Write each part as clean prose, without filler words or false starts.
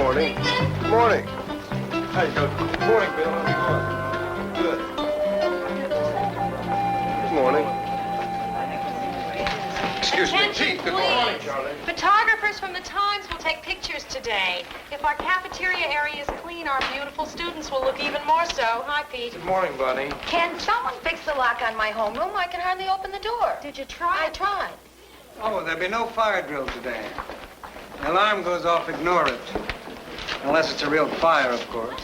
morning. Good morning. Hi, Coach. Good morning, Bill. How's it going? Good. Good morning. Excuse me. Gee, good morning, Charlie. Photographers from the Times will take pictures today. If our cafeteria area is clean, our beautiful students will look even more so. Hi, Pete. Good morning, Bunny. Can someone fix the lock on my homeroom? I can hardly open the door. Did you try? I tried. Oh, there'll be no fire drill today. The alarm goes off, ignore it. Unless it's a real fire, of course.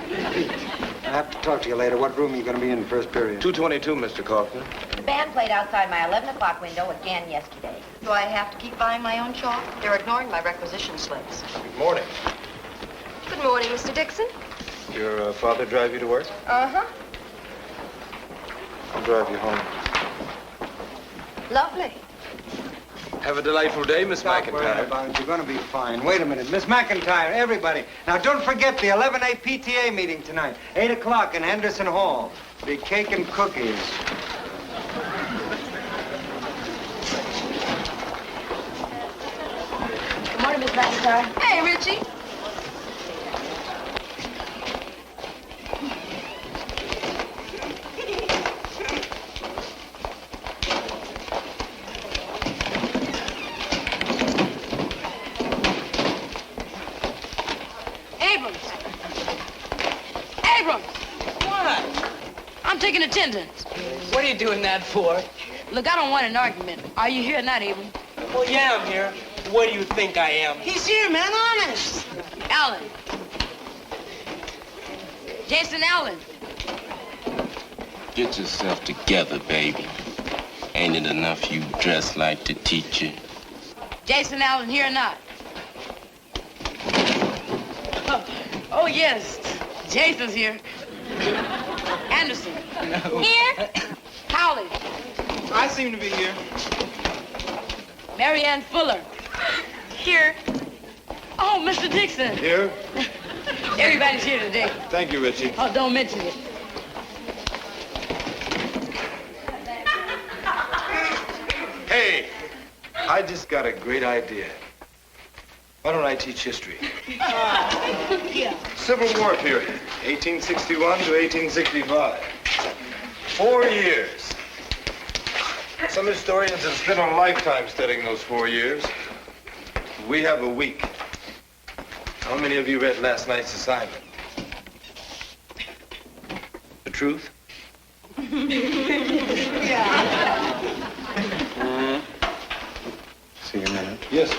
I have to talk to you later. What room are you going to be in first period? 222, Mr. Kaufman. The band played outside my 11 o'clock window again yesterday. Do I have to keep buying my own chalk? They're ignoring my requisition slips. Good morning. Good morning, Mr. Dixon. Your father drive you to work? Uh-huh. I'll drive you home. Lovely. Have a delightful day, Miss Stop worrying McIntyre. about it. You're going to be fine. Wait a minute. Miss McIntyre, everybody. Now, don't forget the 11A PTA meeting tonight. 8 o'clock in Henderson Hall. Be cake and cookies. Good morning, Miss McIntyre. Hey, Richie. I'm taking attendance. What are you doing that for? Look, I don't want an argument. Are you here or not, Abram? Well, yeah, I'm here. What do you think I am? He's here, man, honest. Allen. Jason Allen. Get yourself together, baby. Ain't it enough you dress like the teacher? Jason Allen here or not? Oh, yes. Jason's here. Anderson. No. Here. Howley. I seem to be here. Mary Ann Fuller. Here. Oh, Mr. Dixon. Here? Everybody's here today. Thank you, Richie. Oh, don't mention it. Hey, I just got a great idea. Why don't I teach history? Yeah. Civil War period, 1861 to 1865. 4 years. Some historians have spent a lifetime studying those 4 years. We have a week. How many of you read last night's assignment? The truth? See you in a minute. Yes, sir.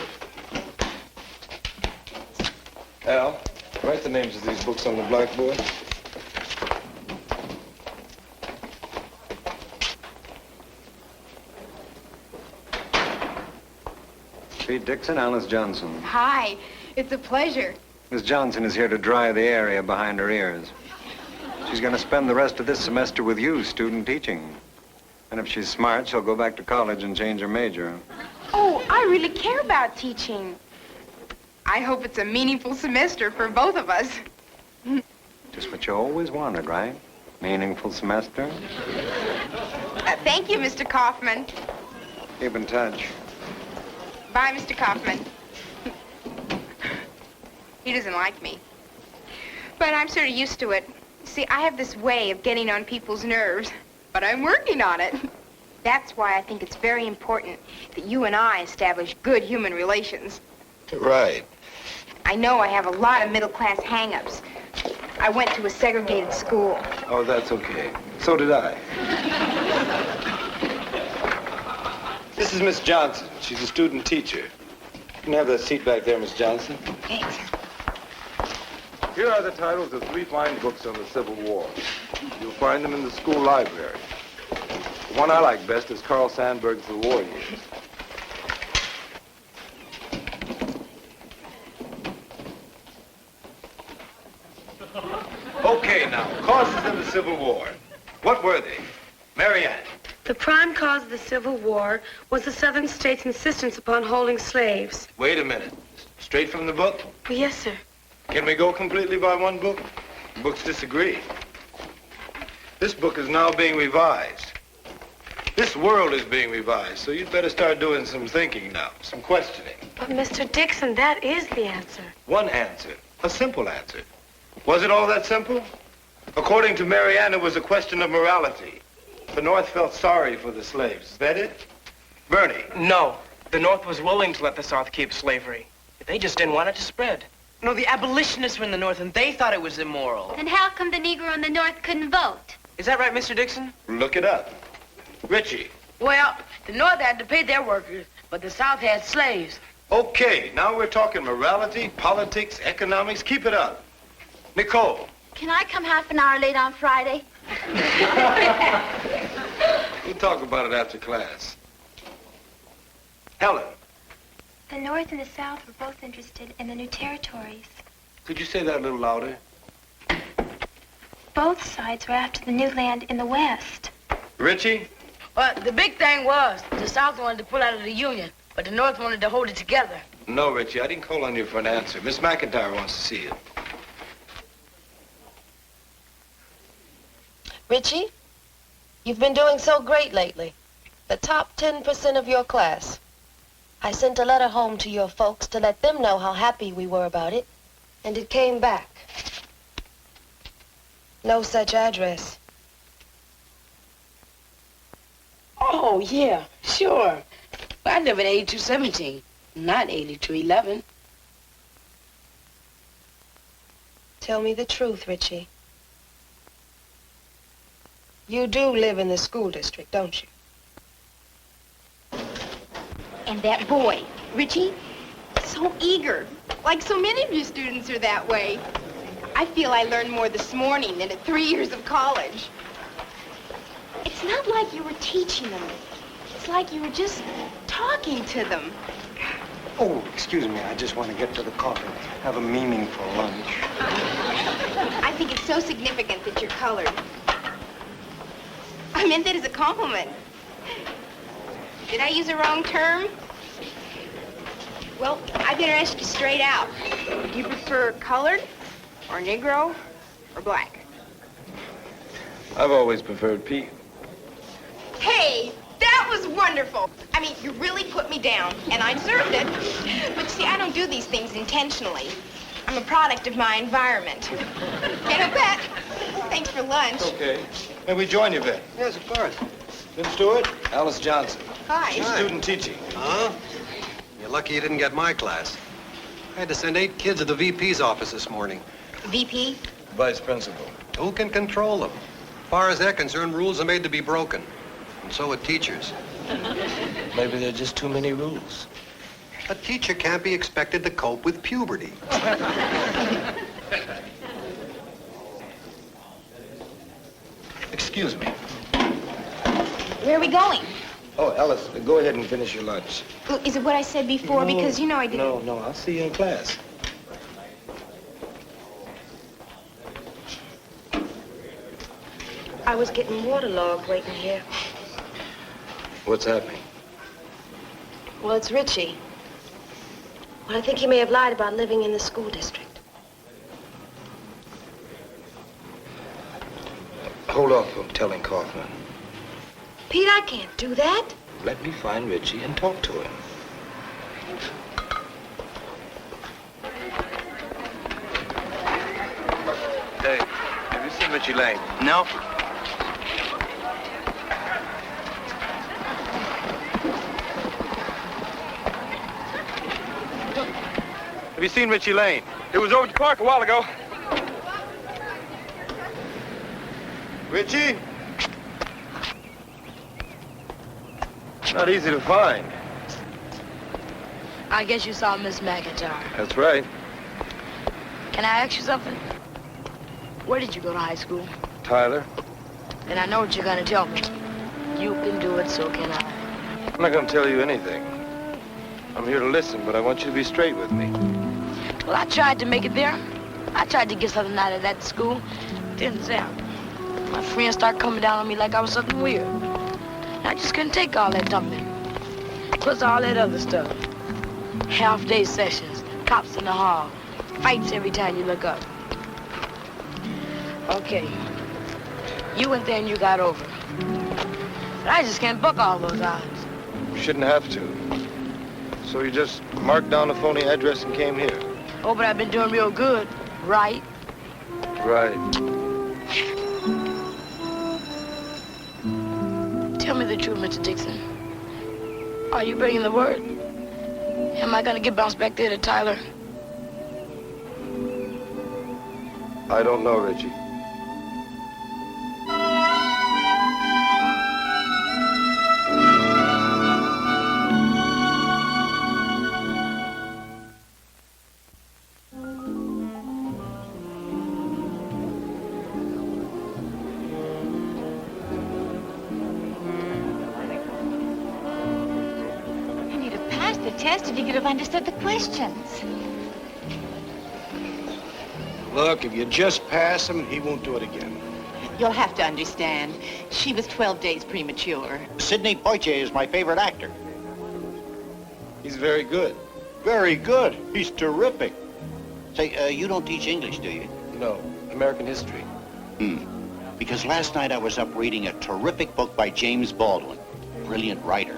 Al, write the names of these books on the blackboard. Pete Dixon, Alice Johnson. Hi, it's a pleasure. Miss Johnson is here to dry the area behind her ears. She's going to spend the rest of this semester with you, student teaching. And if she's smart, she'll go back to college and change her major. Oh, I really care about teaching. I hope it's a meaningful semester for both of us. Just what you always wanted, right? Meaningful semester. Thank you, Mr. Kaufman. Keep in touch. Bye, Mr. Kaufman. He doesn't like me. But I'm sort of used to it. See, I have this way of getting on people's nerves, but I'm working on it. That's why I think it's very important that you and I establish good human relations. Right. I know I have a lot of middle-class hang-ups. I went to a segregated school. Oh, that's okay. So did I. This is Miss Johnson. She's a student teacher. You can have that seat back there, Miss Johnson. Thanks. Here are the titles of 3 fine books on the Civil War. You'll find them in the school library. The one I like best is Carl Sandburg's The War Years. Okay, now, causes of the Civil War. What were they? Mary Ann. The prime cause of the Civil War was the Southern states' insistence upon holding slaves. Wait a minute. Straight from the book? Oh, yes, sir. Can we go completely by one book? Books disagree. This book is now being revised. This world is being revised, so you'd better start doing some thinking now, some questioning. But, Mr. Dixon, that is the answer. One answer, a simple answer. Was it all that simple? According to Marianne, it was a question of morality. The North felt sorry for the slaves. Is that it? Bernie. No. The North was willing to let the South keep slavery. They just didn't want it to spread. No, the abolitionists were in the North, and they thought it was immoral. Then how come the Negro in the North couldn't vote? Is that right, Mr. Dixon? Look it up. Richie. Well, the North had to pay their workers, but the South had slaves. Okay, now we're talking morality, politics, economics. Keep it up. Nicole. Can I come half an hour late on Friday? We'll talk about it after class. Helen. The North and the South were both interested in the new territories. Could you say that a little louder? Both sides were after the new land in the West. Richie? Well, the big thing was the South wanted to pull out of the Union, but the North wanted to hold it together. No, Richie, I didn't call on you for an answer. Miss McIntyre wants to see you. Richie, you've been doing so great lately. The top 10% of your class. I sent a letter home to your folks to let them know how happy we were about it, and it came back. No such address. Oh, yeah, sure. I live at 8217, not 8211. Tell me the truth, Richie. You do live in the school district, don't you? And that boy, Richie, so eager. Like so many of you students are that way. I feel I learned more this morning than at 3 years of college. It's not like you were teaching them. It's like you were just talking to them. Oh, excuse me. I just want to get to the coffee. Have a meaningful lunch. I think it's so significant that you're colored. I meant that as a compliment. Did I use a wrong term? Well, I better ask you straight out. Do you prefer colored, or Negro, or black? I've always preferred Pete. Hey, that was wonderful. I mean, you really put me down, and I deserved it. But see, I don't do these things intentionally. I'm a product of my environment. And a bet. Thanks for lunch. Okay. May we join you, Ben? Yes, of course. Tim Stewart? Alice Johnson. Hi. She's student teaching. Huh? You're lucky you didn't get my class. I had to send 8 kids to the VP's office this morning. VP? Vice principal. Who can control them? As far as they're concerned, rules are made to be broken. And so are teachers. Maybe there are just too many rules. A teacher can't be expected to cope with puberty. Excuse me. Where are we going? Oh, Alice, go ahead and finish your lunch. Well, is it what I said before? No, because you know I didn't... No, I'll see you in class. I was getting waterlogged waiting here. What's happening? Well, it's Richie. Well, I think he may have lied about living in the school district. Hold off from telling Kaufman. Pete, I can't do that. Let me find Richie and talk to him. Hey, have you seen Richie Lane? No. Have you seen Richie Lane? It was over at the park a while ago. Richie? Not easy to find. I guess you saw Miss McIntyre. That's right. Can I ask you something? Where did you go to high school? Tyler? Then I know what you're gonna tell me. You can do it, so can I. I'm not going to tell you anything. I'm here to listen, but I want you to be straight with me. Well, I tried to make it there. I tried to get something out of that school. Didn't sound. My friends started coming down on me like I was something weird. And I just couldn't take all that dumping. Plus all that other stuff. Half-day sessions, cops in the hall, fights every time you look up. Okay. You went there and you got over. But I just can't buck all those odds. You shouldn't have to. So you just marked down a phony address and came here? Oh, but I've been doing real good, right? Right. Tell me the truth, Mr. Dixon. Are you bringing the word? Am I gonna get bounced back there to Tyler? I don't know, Richie. Test if you could have understood the questions. Look, if you just pass him, he won't do it again. You'll have to understand. She was 12 days premature. Sidney Poitier is my favorite actor. He's very good. Very good. He's terrific. Say, you don't teach English, do you? No, American history. Because last night I was up reading a terrific book by James Baldwin. Brilliant writer.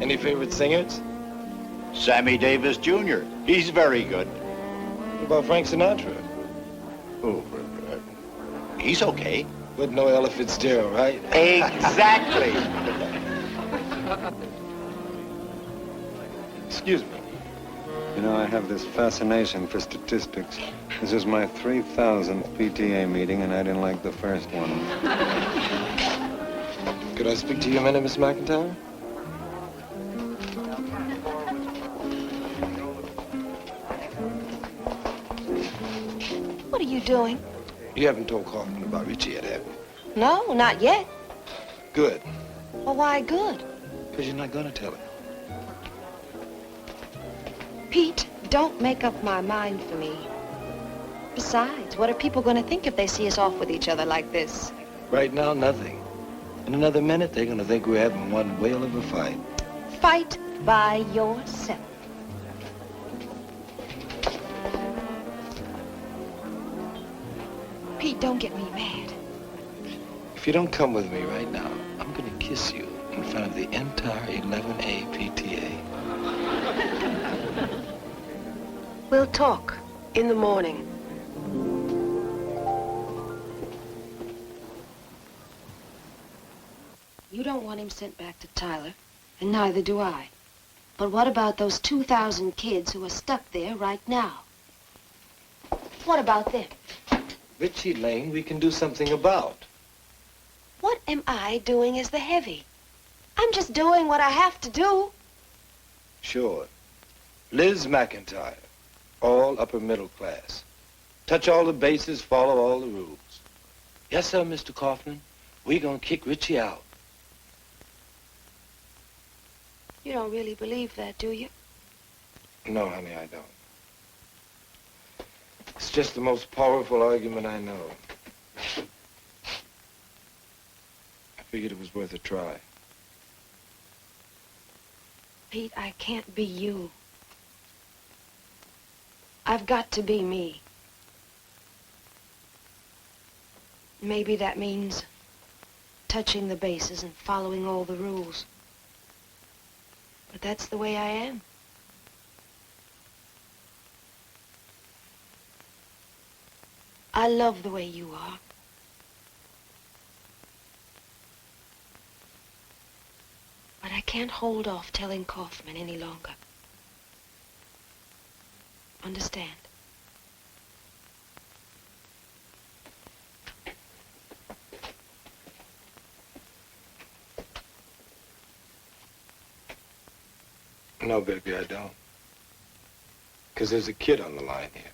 Any favorite singers? Sammy Davis Jr. He's very good. What about Frank Sinatra? Oh, he's okay. But no Ella Fitzgerald, right? Exactly. Excuse me. You know, I have this fascination for statistics. This is my 3,000th PTA meeting, and I didn't like the first one. Could I speak to you a minute, Miss McIntyre? What are you doing? You haven't told Kaufman about Richie yet, have you? No, not yet. Good. Well, why good? Because you're not going to tell him. Pete, don't make up my mind for me. Besides, what are people going to think if they see us off with each other like this? Right now, nothing. In another minute, they're going to think we're having one whale of a fight. Fight by yourself. Pete, don't get me mad. If you don't come with me right now, I'm going to kiss you in front of the entire 11A PTA. We'll talk in the morning. You don't want him sent back to Tyler, and neither do I. But what about those 2,000 kids who are stuck there right now? What about them? Richie Lane, we can do something about. What am I doing as the heavy? I'm just doing what I have to do. Sure. Liz McIntyre, all upper middle class. Touch all the bases, follow all the rules. Yes, sir, Mr. Kaufman. We're gonna kick Richie out. You don't really believe that, do you? No, honey, I don't. It's just the most powerful argument I know. I figured it was worth a try. Pete, I can't be you. I've got to be me. Maybe that means touching the bases and following all the rules. But that's the way I am. I love the way you are. But I can't hold off telling Kaufman any longer. Understand? No, baby, I don't. Because there's a kid on the line here.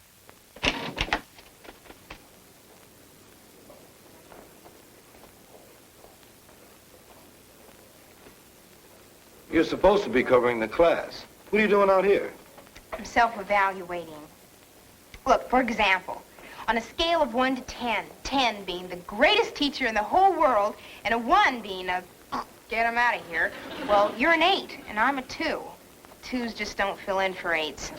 You're supposed to be covering the class. What are you doing out here? I'm self-evaluating. Look, for example, on a scale of 1 to 10, 10 being the greatest teacher in the whole world, and a 1 being a get him out of here, well, you're an 8, and I'm a 2. 2s just don't fill in for 8s.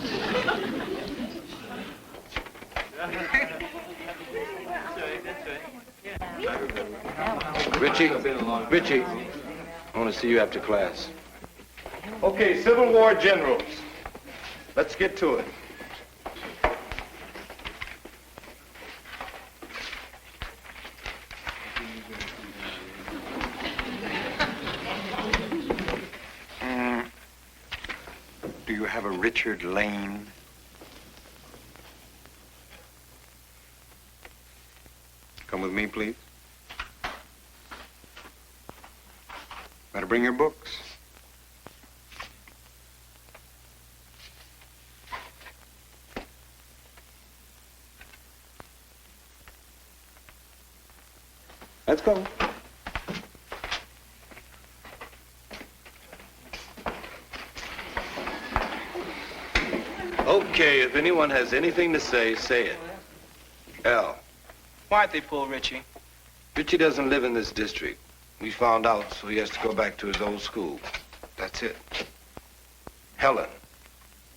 Richie, I want to see you after class. Okay, Civil War generals. Let's get to it. Do you have a Richard Lane? Come with me, please. Better bring your books. Let's go. Okay, if anyone has anything to say it. Al. Why'd they pull Richie? Richie doesn't live in this district. We found out, so he has to go back to his old school. That's it. Helen.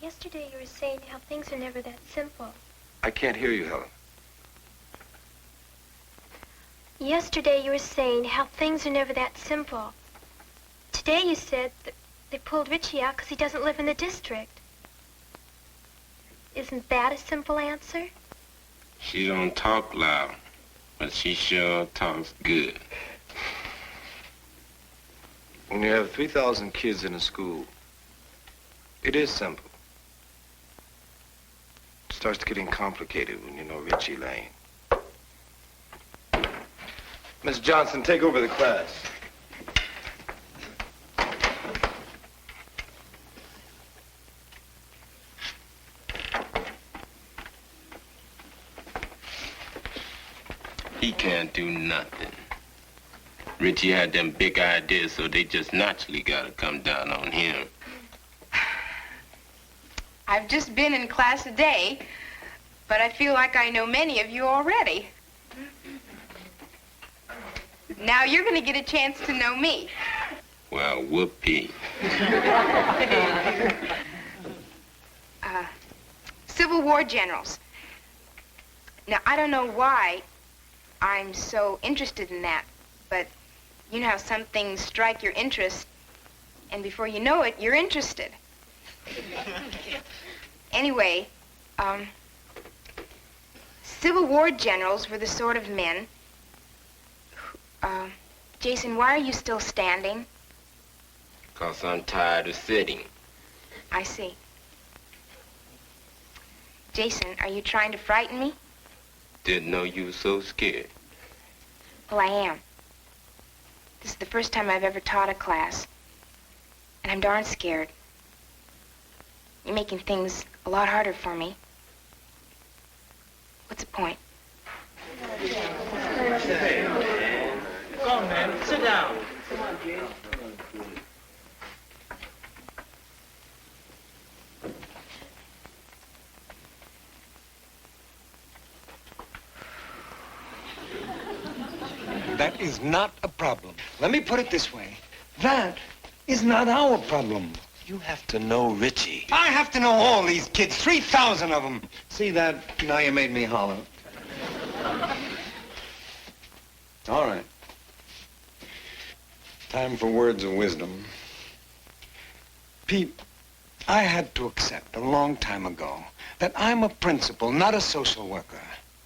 Yesterday you were saying how things are never that simple. I can't hear you, Helen. Yesterday you were saying how things are never that simple. Today you said that they pulled Richie out because he doesn't live in the district. Isn't that a simple answer? She don't talk loud, but she sure talks good. When you have 3,000 kids in a school, it is simple. It starts getting complicated when you know Richie Lane. Miss Johnson, take over the class. He can't do nothing. Richie had them big ideas, so they just naturally gotta come down on him. I've just been in class a day, but I feel like I know many of you already. Now you're going to get a chance to know me. Well, whoopee. Civil War generals. Now, I don't know why I'm so interested in that, but you know how some things strike your interest, and before you know it, you're interested. Anyway, Civil War generals were the sort of men who, Jason, why are you still standing? 'Cause I'm tired of sitting. I see. Jason, are you trying to frighten me? Didn't know you were so scared. Well, I am. This is the first time I've ever taught a class, and I'm darn scared. You're making things a lot harder for me. What's the point? Go on, man. Sit down. That is not a problem. Let me put it this way. That is not our problem. You have to know Richie. I have to know all these kids, 3,000 of them. See that? Now you made me hollow. All right. Time for words of wisdom. Pete, I had to accept a long time ago that I'm a principal, not a social worker.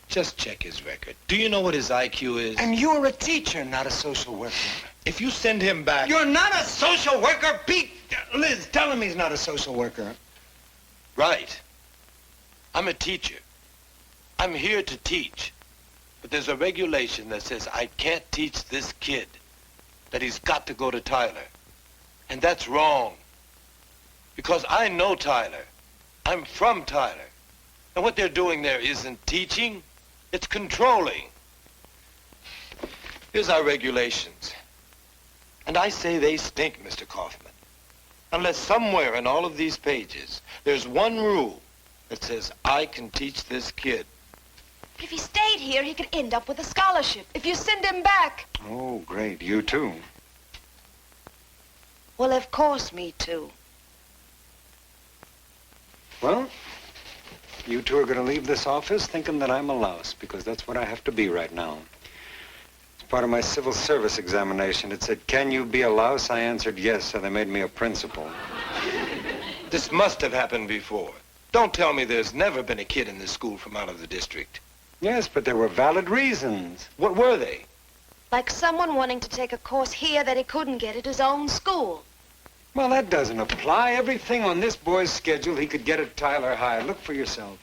Just check his record. Do you know what his IQ is? And you're a teacher, not a social worker. If you send him back... You're not a social worker, Pete! Liz, tell him he's not a social worker. Right. I'm a teacher. I'm here to teach. But there's a regulation that says I can't teach this kid, that he's got to go to Tyler. And that's wrong. Because I know Tyler. I'm from Tyler. And what they're doing there isn't teaching, it's controlling. Here's our regulations. And I say they stink, Mr. Kaufman. Unless somewhere in all of these pages, there's one rule that says I can teach this kid. But if he stayed here, he could end up with a scholarship. If you send him back... Oh, great. You too. Well, of course, me too. Well, you two are going to leave this office thinking that I'm a louse, because that's what I have to be right now. part of my civil service examination. It said, can you be a louse? I answered yes, so they made me a principal. This must have happened before. Don't tell me there's never been a kid in this school from out of the district. Yes, but there were valid reasons. What were they? Like someone wanting to take a course here that he couldn't get at his own school. Well, that doesn't apply. Everything on this boy's schedule he could get at Tyler High. Look for yourself.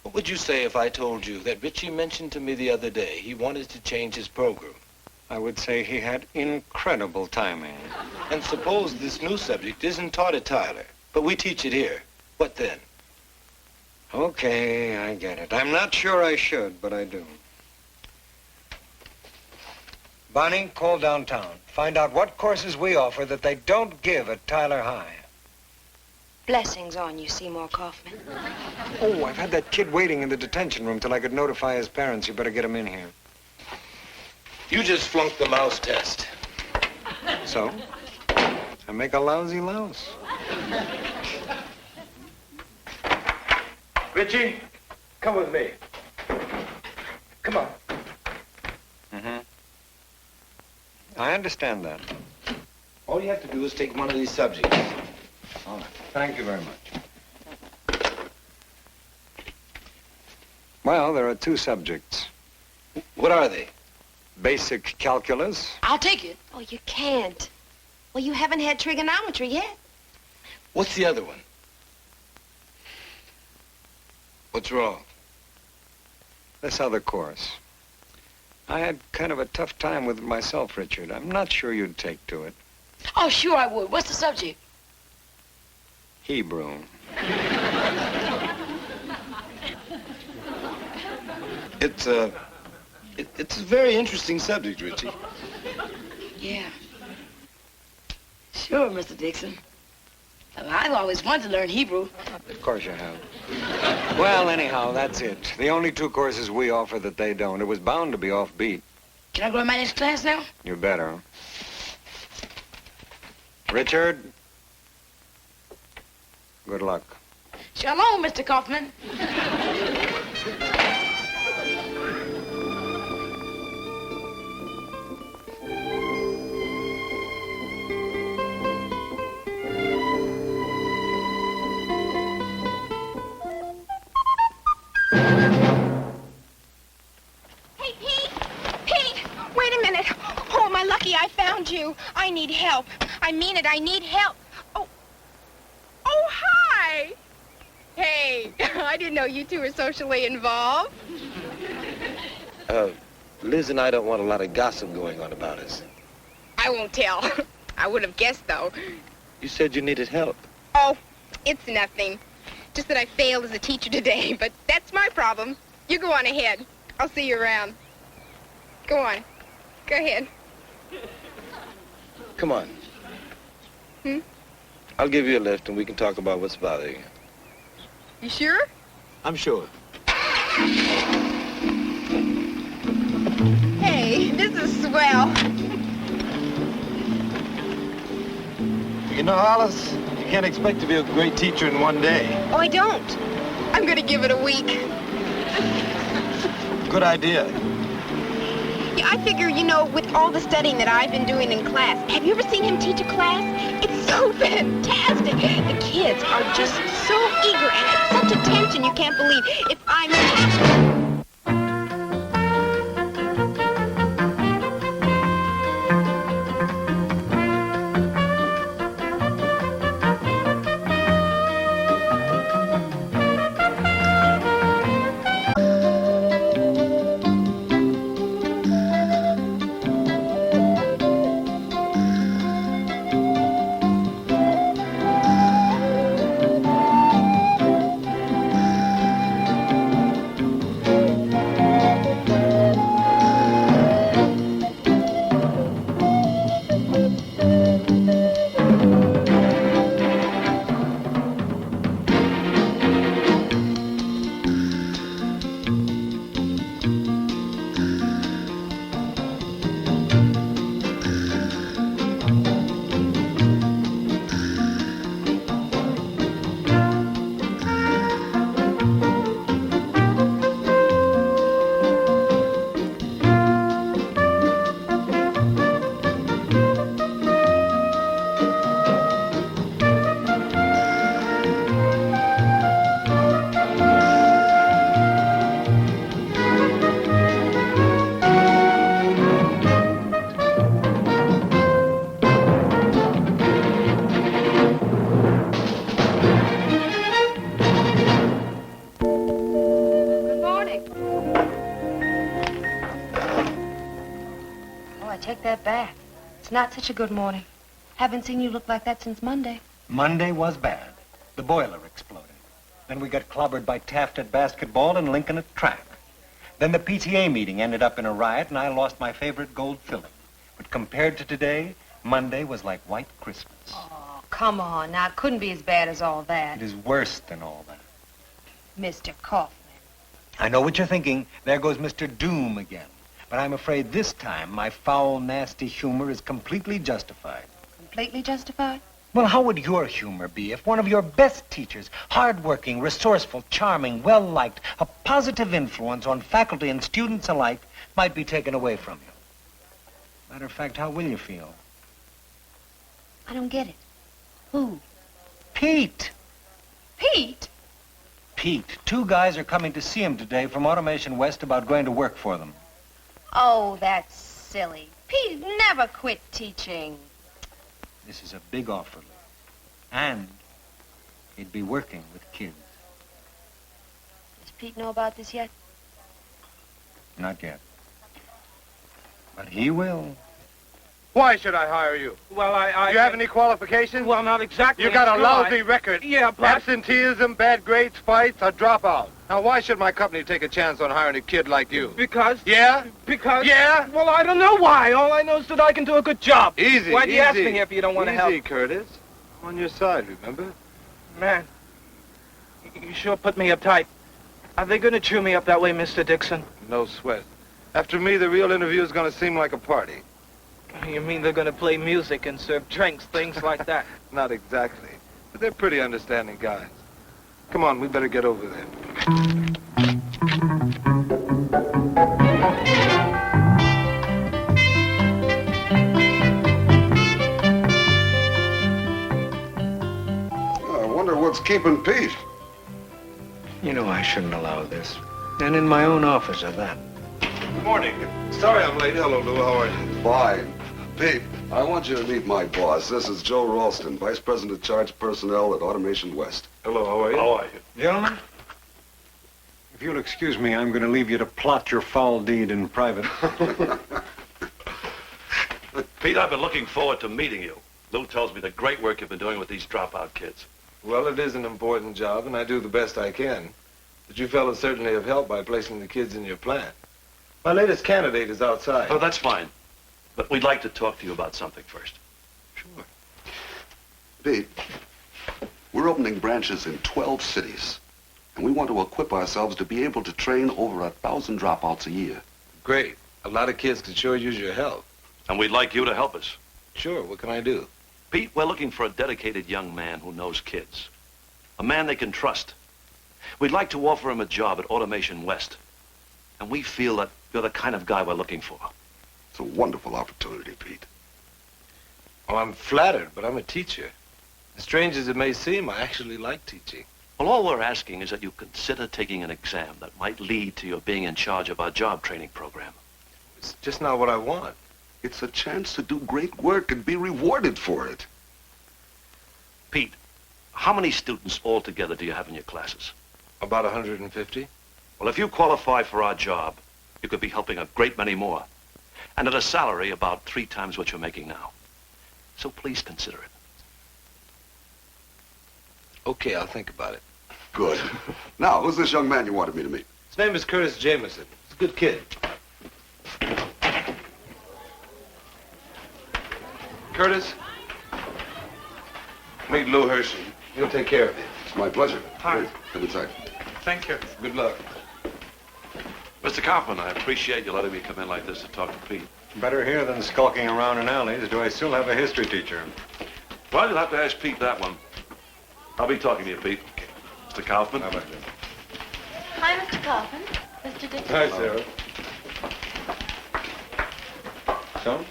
What would you say if I told you that Richie mentioned to me the other day he wanted to change his program? I would say he had incredible timing. And suppose this new subject isn't taught at Tyler, but we teach it here. What then? Okay, I get it. I'm not sure I should, but I do. Bonnie, call downtown. Find out what courses we offer that they don't give at Tyler High. Blessings on you, Seymour Kaufman. Oh, I've had that kid waiting in the detention room till I could notify his parents. You better get him in here. You just flunked the mouse test. So? I make a lousy louse. Richie, come with me. Come on. Mm-hmm. I understand that. All you have to do is take one of these subjects. All right. Thank you very much. Well, there are two subjects. What are they? Basic calculus. I'll take it. Oh, you can't. Well, you haven't had trigonometry yet. What's the other one? What's wrong? This other course. I had kind of a tough time with it myself, Richard. I'm not sure you'd take to it. Oh, sure I would. What's the subject? Hebrew. It's a very interesting subject, Richie. Yeah. Sure, Mr. Dixon. I've always wanted to learn Hebrew. Of course you have. Well, anyhow, that's it. The only two courses we offer that they don't. It was bound to be offbeat. Can I go to my next class now? You better. Richard? Good luck. Shalom, Mr. Kaufman. Hey, Pete! Pete! Wait a minute. Oh, my lucky, I found you. I need help. I mean it, I need help. Oh. Oh, hi! Hey, I didn't know you two were socially involved. Liz and I don't want a lot of gossip going on about us. I won't tell. I would have guessed, though. You said you needed help. Oh, it's nothing. Just that I failed as a teacher today, but that's my problem. You go on ahead. I'll see you around. Go on. Go ahead. Come on. I'll give you a lift and we can talk about what's bothering you. You sure? I'm sure. Hey, this is swell. You know, Alice, you can't expect to be a great teacher in one day. Oh, I don't. I'm gonna give it a week. Good idea. Yeah, I figure, you know, with all the studying that I've been doing in class, have you ever seen him teach a class? It's so fantastic. The kids are just so eager and at such attention you can't believe. If I'm... take that back. It's not such a good morning. Haven't seen you look like that since Monday. Monday was bad. The boiler exploded. Then we got clobbered by Taft at basketball and Lincoln at track. Then the PTA meeting ended up in a riot, and I lost my favorite gold filling. But compared to today, Monday was like white Christmas. Oh, come on. Now, it couldn't be as bad as all that. It is worse than all that. Mr. Kaufman. I know what you're thinking. There goes Mr. Doom again. But I'm afraid this time my foul, nasty humor is completely justified. Completely justified? Well, how would your humor be if one of your best teachers, hardworking, resourceful, charming, well-liked, a positive influence on faculty and students alike, might be taken away from you? Matter of fact, how will you feel? I don't get it. Who? Pete. Pete? Pete. 2 guys are coming to see him today from Automation West about going to work for them. Oh, that's silly. Pete never quit teaching. This is a big offer, Lou. And he'd be working with kids. Does Pete know about this yet? Not yet. But he will. Why should I hire you? Well, Do you have any qualifications? Well, not exactly. You got a in lousy school. record. Yeah, but... Absenteeism, bad grades, fights, a dropout. Now, why should my company take a chance on hiring a kid like you? Because... Yeah? Because... Yeah? Well, I don't know why. All I know is that I can do a good job. Easy, Why do you ask easy. me here if you don't want to help? Easy, Curtis. I'm on your side, remember? Man, you sure put me uptight. Are they going to chew me up that way, Mr. Dixon? No sweat. After me, the real interview is going to seem like a party. You mean they're going to play music and serve drinks, things like that? Not exactly. But they're pretty understanding guys. Come on, we better get over there. I wonder what's keeping Pete. You know I shouldn't allow this. And in my own office at that. Good morning. Sorry I'm late. Hello, Lou. How are you? Fine. Pete, I want you to meet my boss. This is Joe Ralston, Vice President of Charge Personnel at Automation West. Hello, how are you? How are you? Gentlemen, if you'll excuse me, I'm going to leave you to plot your foul deed in private. Pete, I've been looking forward to meeting you. Lou tells me the great work you've been doing with these dropout kids. Well, it is an important job, and I do the best I can. But you fellas certainly have helped by placing the kids in your plant. My latest candidate is outside. Oh, that's fine. But we'd like to talk to you about something first. Sure. Pete, we're opening branches in 12 cities, and we want to equip ourselves to be able to train over 1,000 dropouts a year. Great. A lot of kids could sure use your help. And we'd like you to help us. Sure. What can I do? Pete, we're looking for a dedicated young man who knows kids. A man they can trust. We'd like to offer him a job at Automation West. And we feel that you're the kind of guy we're looking for. It's a wonderful opportunity, Pete. Well, I'm flattered, but I'm a teacher. As strange as it may seem, I actually like teaching. Well, all we're asking is that you consider taking an exam that might lead to your being in charge of our job training program. It's just not what I want. It's a chance to do great work and be rewarded for it. Pete, how many students altogether do you have in your classes? About 150. Well, if you qualify for our job, you could be helping a great many more. And at a salary about 3 times what you're making now. So please consider it. Okay, I'll think about it. Good. Now, who's this young man you wanted me to meet? His name is Curtis Jameson. He's a good kid. Curtis, meet Lou Hershey. He'll take care of you. It's my pleasure. Hi. Please, come inside. Thank you. Good luck. Mr. Kaufman, I appreciate you letting me come in like this to talk to Pete. Better here than skulking around in alleys. Do I still have a history teacher? Well, you'll have to ask Pete that one. I'll be talking to you, Pete. Mr. Kaufman. How about you? Hi, Mr. Kaufman. Mr. Dixon. Hi, Sarah. So,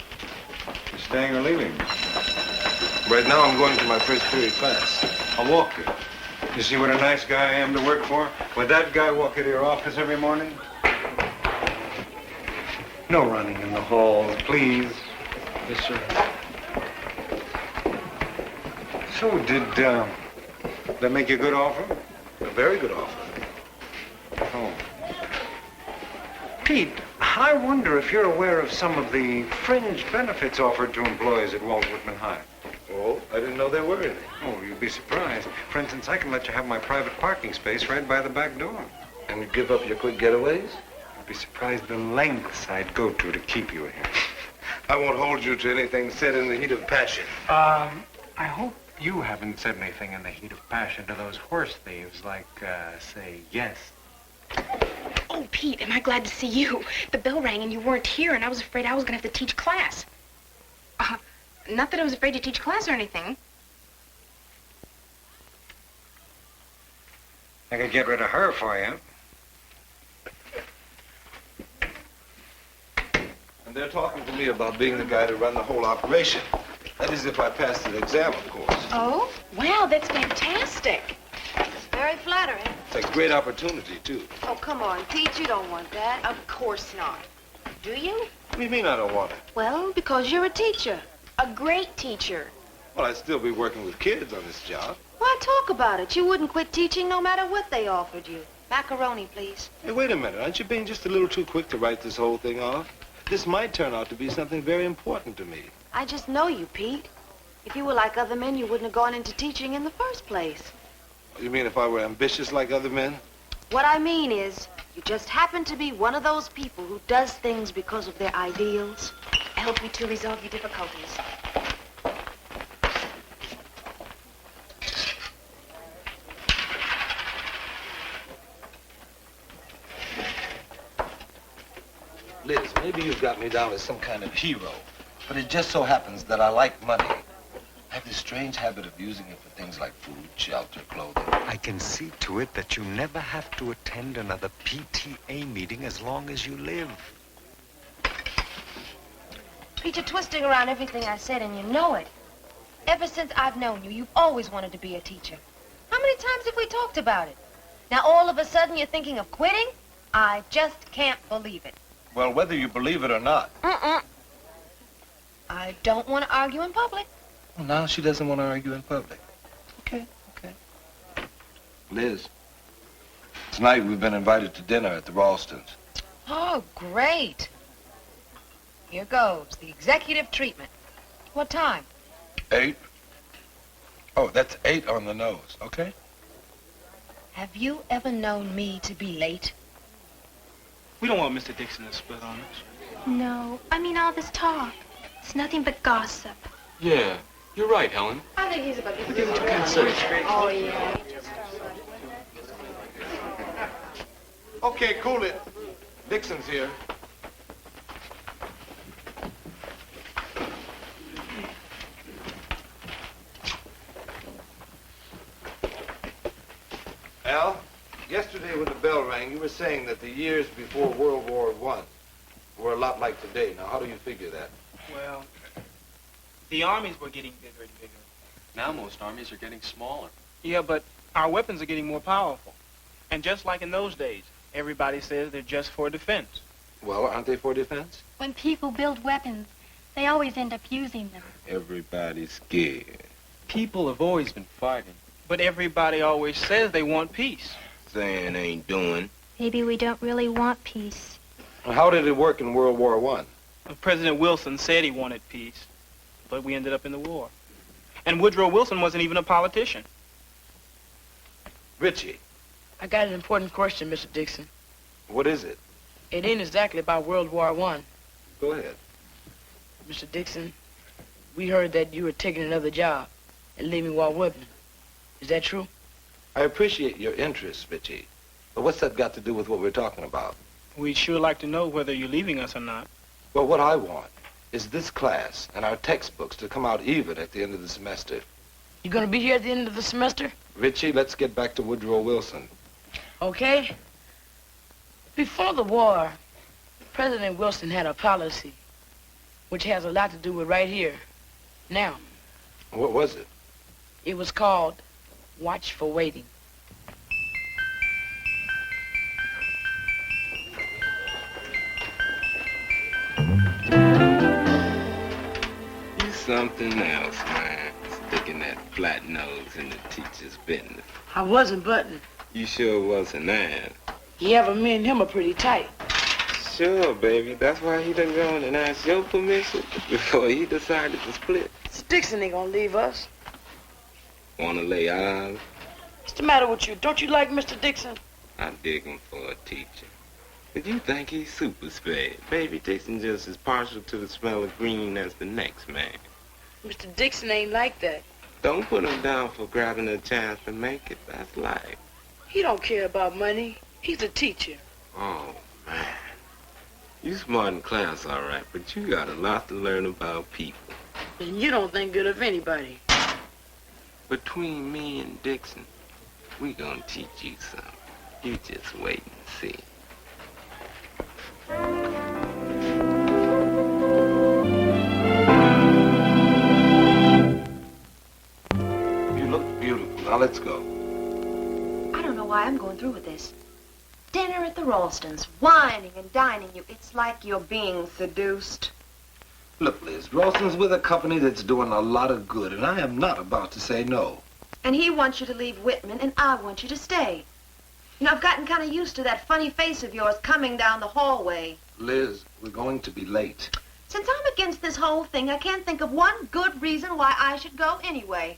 you staying or leaving? Right now, I'm going to my first period class. I'll walk you. You see what a nice guy I am to work for? Would that guy walk into your office every morning? No running in the halls, please. Yes, sir. So, did that make you a good offer? A very good offer. Oh. Pete, I wonder if you're aware of some of the fringe benefits offered to employees at Walt Whitman High. Oh, I didn't know there were any. Oh, you'd be surprised. For instance, I can let you have my private parking space right by the back door. And you give up your quick getaways? You'd be surprised the lengths I'd go to keep you here. I won't hold you to anything said in the heat of passion. I hope you haven't said anything in the heat of passion to those horse thieves, like, say, yes. Oh, Pete, am I glad to see you. The bell rang and you weren't here, and I was afraid I was going to have to teach class. Not that I was afraid to teach class or anything. I could get rid of her for you. And they're talking to me about being the guy to run the whole operation. That is if I pass the exam, of course. Oh? Wow, that's fantastic. Very flattering. It's a great opportunity, too. Oh, come on, Pete, you don't want that. Of course not. Do you? What do you mean I don't want it? Well, because you're a teacher. A great teacher. Well, I'd still be working with kids on this job. Why talk about it? You wouldn't quit teaching no matter what they offered you. Macaroni, please. Hey, wait a minute. Aren't you being just a little too quick to write this whole thing off? This might turn out to be something very important to me. I just know you, Pete. If you were like other men, you wouldn't have gone into teaching in the first place. You mean if I were ambitious like other men? What I mean is, you just happen to be one of those people who does things because of their ideals. I help you to resolve your difficulties. Liz, maybe you've got me down as some kind of hero, but it just so happens that I like money. I have this strange habit of using it for things like food, shelter, clothing. I can see to it that you never have to attend another PTA meeting as long as you live. Pete, you're twisting around everything I said, and you know it. Ever since I've known you, you've always wanted to be a teacher. How many times have we talked about it? Now, all of a sudden, you're thinking of quitting? I just can't believe it. Well, whether you believe it or not. I don't want to argue in public. Well, now she doesn't want to argue in public. Okay. Liz, tonight we've been invited to dinner at the Ralstons. Oh, great. Here goes, the executive treatment. What time? 8. Oh, that's 8 on the nose, okay? Have you ever known me to be late? We don't want Mr. Dixon to split on us. No, I mean all this talk. It's nothing but gossip. Yeah, you're right, Helen. I think he's about to Look at what you can say. Oh, yeah. Okay, cool it. Dixon's here. Al, yesterday when the bell rang, you were saying that the years before World War I were a lot like today. Now, how do you figure that? Well, the armies were getting bigger and bigger. Now most armies are getting smaller. Yeah, but our weapons are getting more powerful. And just like in those days, everybody says they're just for defense. Well, aren't they for defense? When people build weapons, they always end up using them. Everybody's scared. People have always been fighting. But everybody always says they want peace. Saying ain't doing. Maybe we don't really want peace. How did it work in World War I? President Wilson said he wanted peace, but we ended up in the war. And Woodrow Wilson wasn't even a politician. Richie, I got an important question, Mr. Dixon. what is it? It ain't exactly about World War I. Go ahead. Mr. Dixon, we heard that you were taking another job and leaving Walt Whitman. Is that true? I appreciate your interest, Richie. But what's that got to do with what we're talking about? We'd sure like to know whether you're leaving us or not. Well, what I want is this class and our textbooks to come out even at the end of the semester. You gonna be here at the end of the semester? Richie, let's get back to Woodrow Wilson. Okay. Before the war, President Wilson had a policy which has a lot to do with right here, now. What was it? It was called Watch for Waiting. You something else, man. Sticking that flat nose in the teacher's business. I wasn't, Button. You sure wasn't, man. Yeah, but me and him are pretty tight. Sure, baby. That's why he done gone and asked your permission before he decided to split. Mr. Dixon ain't gonna leave us. Wanna lay eyes? What's the matter with you? Don't you like Mr. Dixon? I dig him for a teacher. But you think he's super sped. Baby Dixon just as partial to the smell of green as the next man. Mr. Dixon ain't like that. Don't put him down for grabbing a chance to make it. That's life. He don't care about money. He's a teacher. Oh, man. You smart in class, all right, but you got a lot to learn about people. And you don't think good of anybody. Between me and Dixon, we gonna teach you something. You just wait and see. You look beautiful. Now let's go. I don't know why I'm going through with this. Dinner at the Ralstons, whining and dining you. It's like you're being seduced. Look, Liz, Ralston's with a company that's doing a lot of good, and I am not about to say no. And he wants you to leave Whitman, and I want you to stay. You know, I've gotten kind of used to that funny face of yours coming down the hallway. Liz, we're going to be late. Since I'm against this whole thing, I can't think of one good reason why I should go anyway.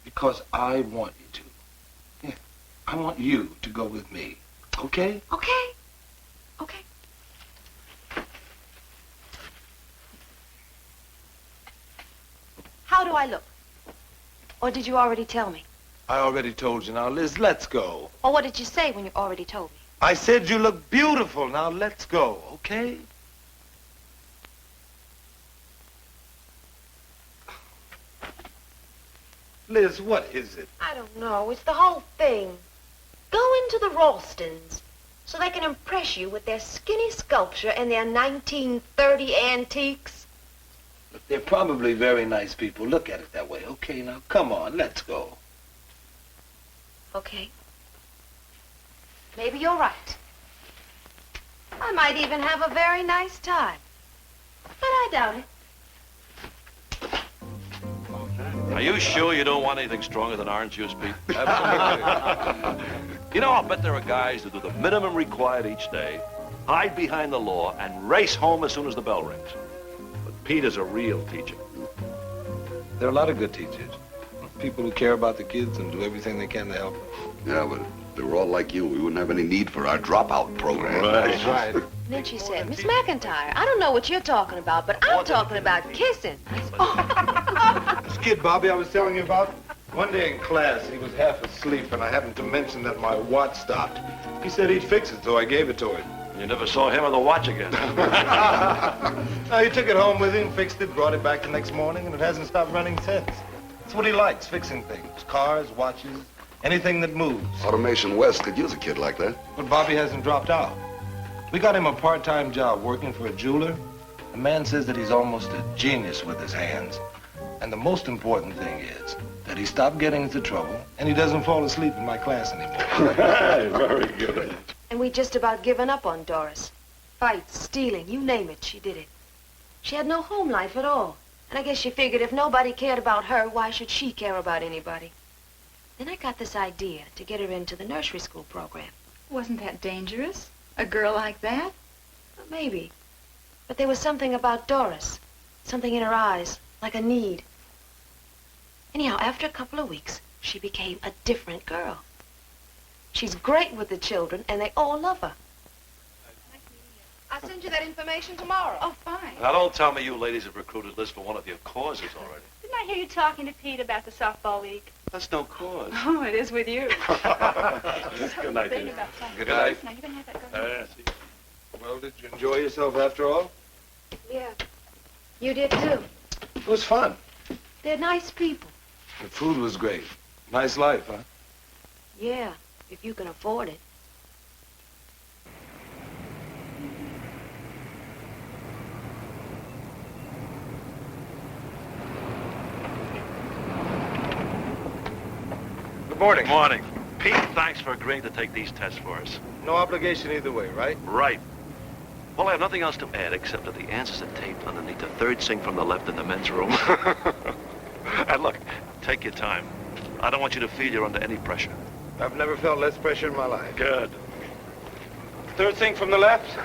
Because I want you to. Yeah, I want you to go with me. Okay? Okay. Okay. How do I look? Or did you already tell me? I already told you. Now, Liz, let's go. Or what did you say when you already told me? I said you look beautiful. Now, let's go, okay? Liz, what is it? I don't know. It's the whole thing. Go into the Ralstons so they can impress you with their skinny sculpture and their 1930 antiques. Look, they're probably very nice people. Look at it that way. Okay, now, come on, let's go. Okay. Maybe you're right. I might even have a very nice time. But I doubt it. Are you sure you don't want anything stronger than orange juice, Pete? Absolutely. You know, I'll bet there are guys who do the minimum required each day, hide behind the law, and race home as soon as the bell rings. But Pete is a real teacher. There are a lot of good teachers. People who care about the kids and do everything they can to help them. Yeah, but if they were all like you, we wouldn't have any need for our dropout program. That's right. Then she said, Miss McIntyre, I don't know what you're talking about, but I'm talking about kissing. This kid Bobby I was telling you about, one day in class, he was half asleep, and I happened to mention that my watch stopped. He said he'd fix it, so I gave it to him. You never saw him or the watch again. No, he took it home with him, fixed it, brought it back the next morning, and it hasn't stopped running since. It's what he likes, fixing things. Cars, watches, anything that moves. Automation West could use a kid like that. But Bobby hasn't dropped out. We got him a part-time job working for a jeweler. The man says that he's almost a genius with his hands. And the most important thing is that he stopped getting into trouble and he doesn't fall asleep in my class anymore. Very good. And we just about given up on Doris. Fights, stealing, you name it, she did it. She had no home life at all. And I guess she figured if nobody cared about her, why should she care about anybody? Then I got this idea to get her into the nursery school program. Wasn't that dangerous? A girl like that? Well, maybe. But there was something about Doris. Something in her eyes, like a need. Anyhow, after a couple of weeks, she became a different girl. She's great with the children, and they all love her. I'll send you that information tomorrow. Oh, fine. Now, don't tell me you ladies have recruited Liz for one of your causes already. Didn't I hear you talking to Pete about the softball league? That's no cause. Oh, it is with you. Good night, dear. Good night. Now, you can have that going. See. Well, did you enjoy yourself after all? Yeah. You did, too. It was fun. They're nice people. The food was great. Nice life, huh? Yeah, if you can afford it. Good morning. Morning. Pete, thanks for agreeing to take these tests for us. No obligation either way, right? Right. Well, I have nothing else to add except that the answers are taped underneath the third sink from the left in the men's room. And look, take your time. I don't want you to feel you're under any pressure. I've never felt less pressure in my life. Good. Third thing from the left?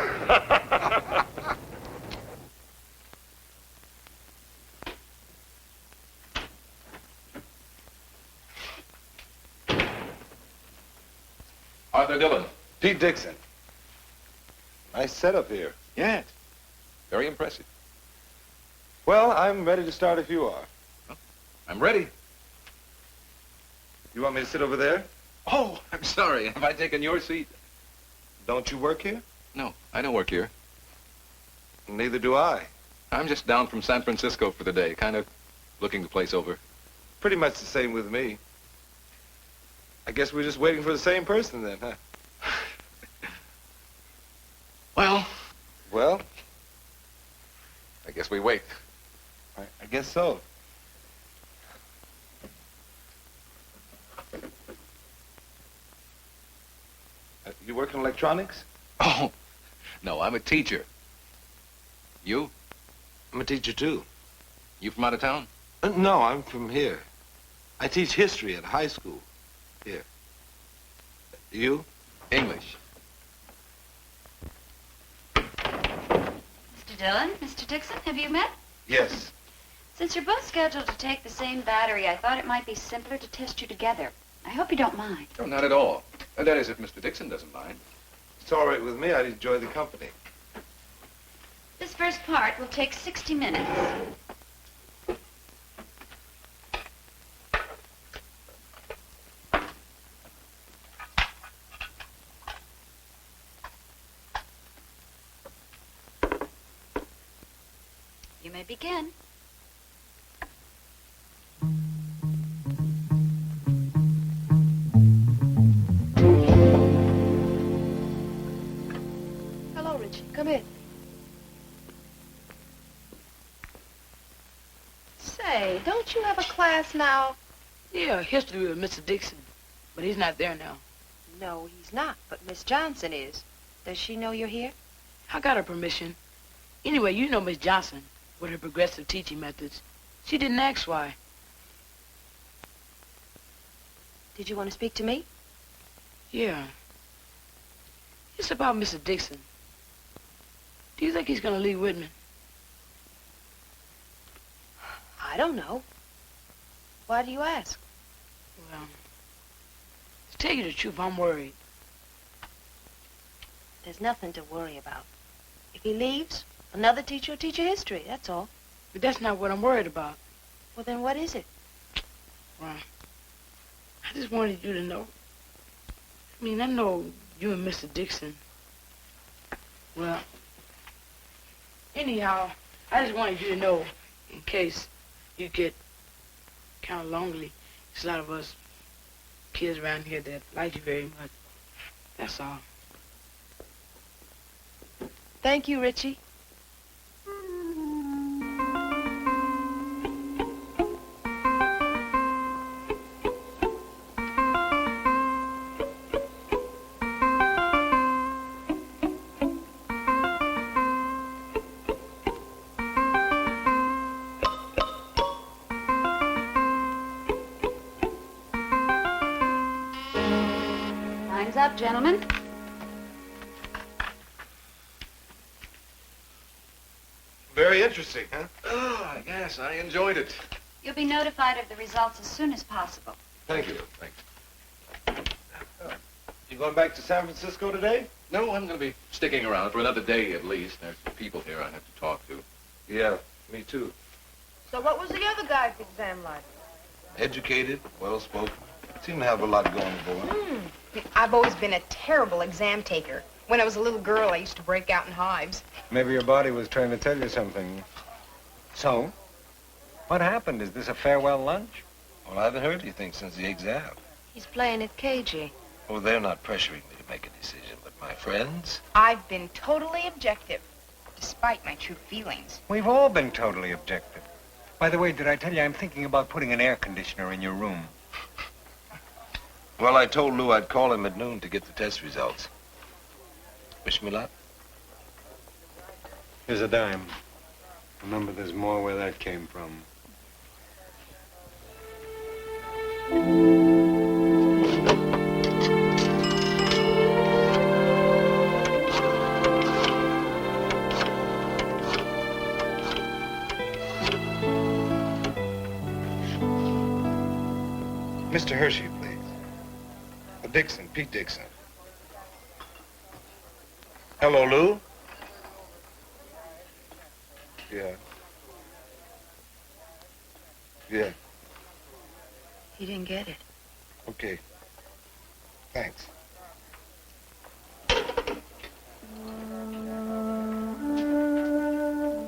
Arthur Dillon. Pete Dixon. Nice setup here. Yes. Very impressive. Well, I'm ready to start if you are. I'm ready. You want me to sit over there? Oh, I'm sorry. Have I taken your seat? Don't you work here? No, I don't work here. Neither do I. I'm just down from San Francisco for the day, kind of looking the place over. Pretty much the same with me. I guess we're just waiting for the same person then, huh? Well, Well, I guess we wait. I guess so. You work in electronics? Oh, no, I'm a teacher. You? I'm a teacher, too. You from out of town? No, I'm from here. I teach history at high school. Here. You? English. Mr. Dillon, Mr. Dixon, have you met? Yes. Since you're both scheduled to take the same battery, I thought it might be simpler to test you together. I hope you don't mind. No, not at all. That is, if Mr. Dixon doesn't mind. It's all right with me. I'd enjoy the company. This first part will take 60 minutes. You may begin. Hello, Richie. Come in. Say, don't you have a class now? Yeah, history with Mr. Dixon, but he's not there now. No, he's not, but Miss Johnson is. Does she know you're here? I got her permission. Anyway, you know Miss Johnson with her progressive teaching methods. She didn't ask why. Did you want to speak to me? Yeah. It's about Mr. Dixon. Do you think he's gonna leave Whitman? I don't know. Why do you ask? Well, to tell you the truth, I'm worried. There's nothing to worry about. If he leaves, another teacher will teach you history, that's all. But that's not what I'm worried about. Well, then what is it? Well, I just wanted you to know. I mean, I know you and Mr. Dixon. Well, anyhow, I just wanted you to know, in case you get kind of lonely. There's a lot of us kids around here that like you very much. That's all. Thank you, Richie. Time's up, gentlemen. Very interesting, huh? Oh, I guess I enjoyed it. You'll be notified of the results as soon as possible. Thank you. Thanks. You going back to San Francisco today? No, I'm going to be sticking around for another day at least. There's some people here I have to talk to. Yeah, me too. So what was the other guy's exam like? Educated, well-spoken. Seem to have a lot going for him. I've always been a terrible exam taker. When I was a little girl, I used to break out in hives. Maybe your body was trying to tell you something. So, what happened? Is this a farewell lunch? Well, I haven't heard anything since the exam. He's playing it cagey. Oh, they're not pressuring me to make a decision, but my friends... I've been totally objective, despite my true feelings. We've all been totally objective. By the way, did I tell you I'm thinking about putting an air conditioner in your room? Well, I told Lou I'd call him at noon to get the test results. Wish me luck. Here's a dime. Remember, there's more where that came from. Mr. Hershey, please. Dixon, Pete Dixon. Hello, Lou? Yeah. Yeah. He didn't get it. Okay. Thanks.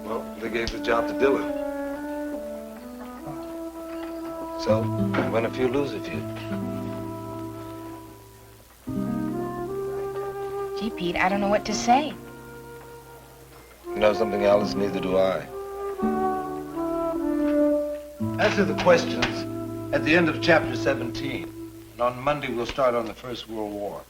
Well, they gave the job to Dylan. So, win a few, lose a few. Gee, Pete, I don't know what to say. You know something, Alice? Neither do I. Answer the questions at the end of chapter 17. And on Monday, we'll start on the First World War.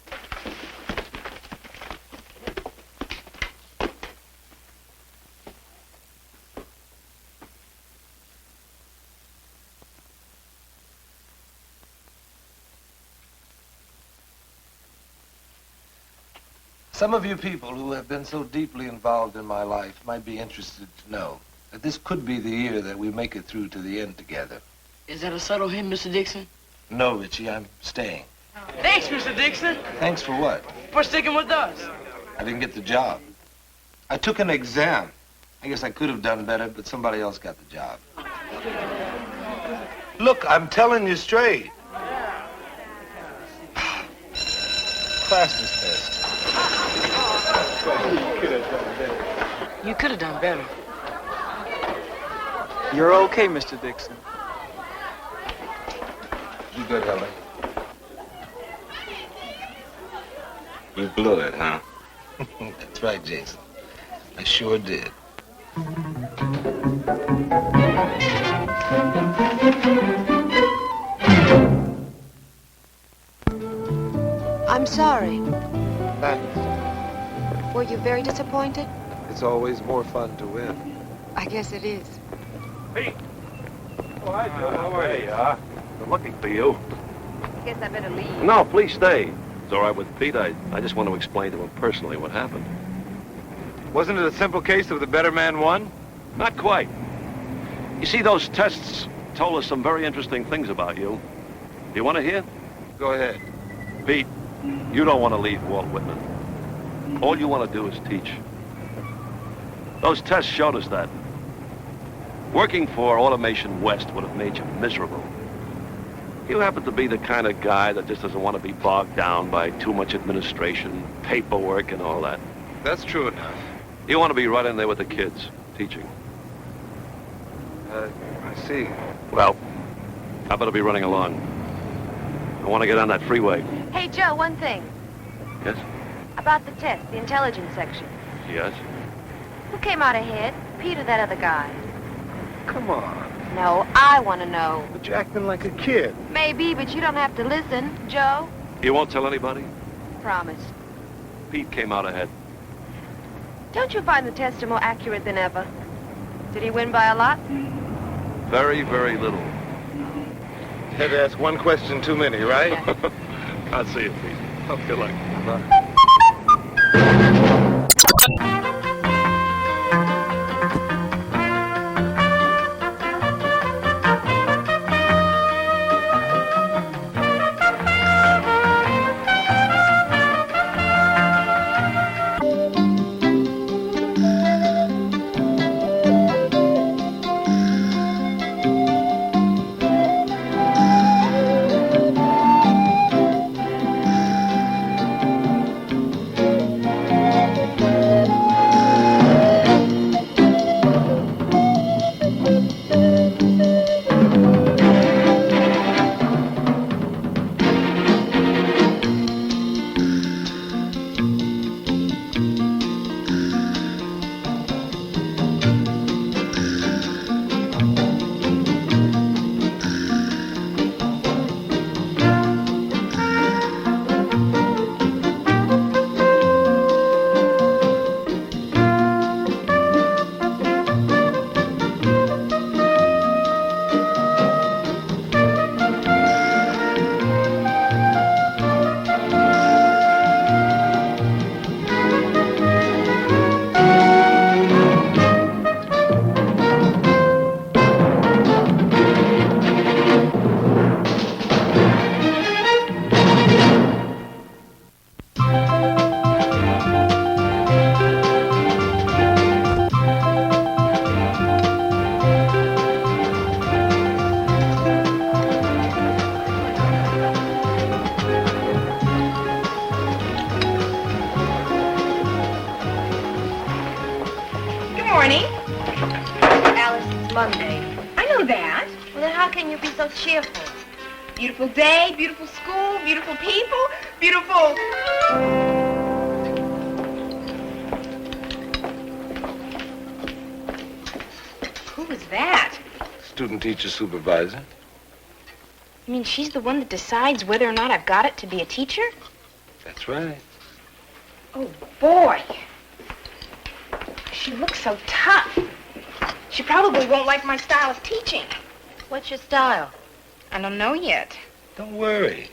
Some of you people who have been so deeply involved in my life might be interested to know that this could be the year that we make it through to the end together. Is that a subtle hint, Mr. Dixon? No, Richie, I'm staying. Thanks, Mr. Dixon, Thanks for what? for sticking with us. I didn't get the job. I took an exam. I guess I could have done better, but somebody else got the job. Look, I'm telling you straight. Class dismissed. You could have done better. You're okay, Mr. Dixon. You good, Helen? You blew it, huh? That's right, Jason. I sure did. I'm sorry. Thanks. Were you very disappointed? It's always more fun to win. I guess it is. Pete. Oh, hi, Joe. How are you? Been looking for you. I guess I better leave. No, please stay. It's all right with Pete. I just want to explain to him personally what happened. Wasn't it a simple case of the better man won? Not quite. You see, those tests told us some very interesting things about you. You want to hear? Go ahead. Pete, you don't want to leave Walt Whitman. All you want to do is teach. Those tests showed us that. Working for Automation West would have made you miserable. You happen to be the kind of guy that just doesn't want to be bogged down by too much administration, paperwork, and all that. That's true enough. You want to be right in there with the kids, teaching. I see. Well, I better be running along. I want to get on that freeway. Hey, Joe, one thing. Yes? About the test, the intelligence section. Yes? Who came out ahead? Pete or that other guy? Come on. No, I want to know. But you're acting like a kid. Maybe, but you don't have to listen. Joe? You won't tell anybody? Promise. Pete came out ahead. Don't you find the tester more accurate than ever? Did he win by a lot? Very, very little. Had to ask one question too many, right? I'll see you, Pete. Oh, good luck. Bye. morning. Alice, it's Monday. I know that. Well, then how can you be so cheerful? Beautiful day, beautiful school, beautiful people, beautiful... Who was that? Student teacher supervisor. You mean she's the one that decides whether or not I've got it to be a teacher? That's right. Oh, boy. She looks so tough. She probably won't like my style of teaching. What's your style? I don't know yet. Don't worry.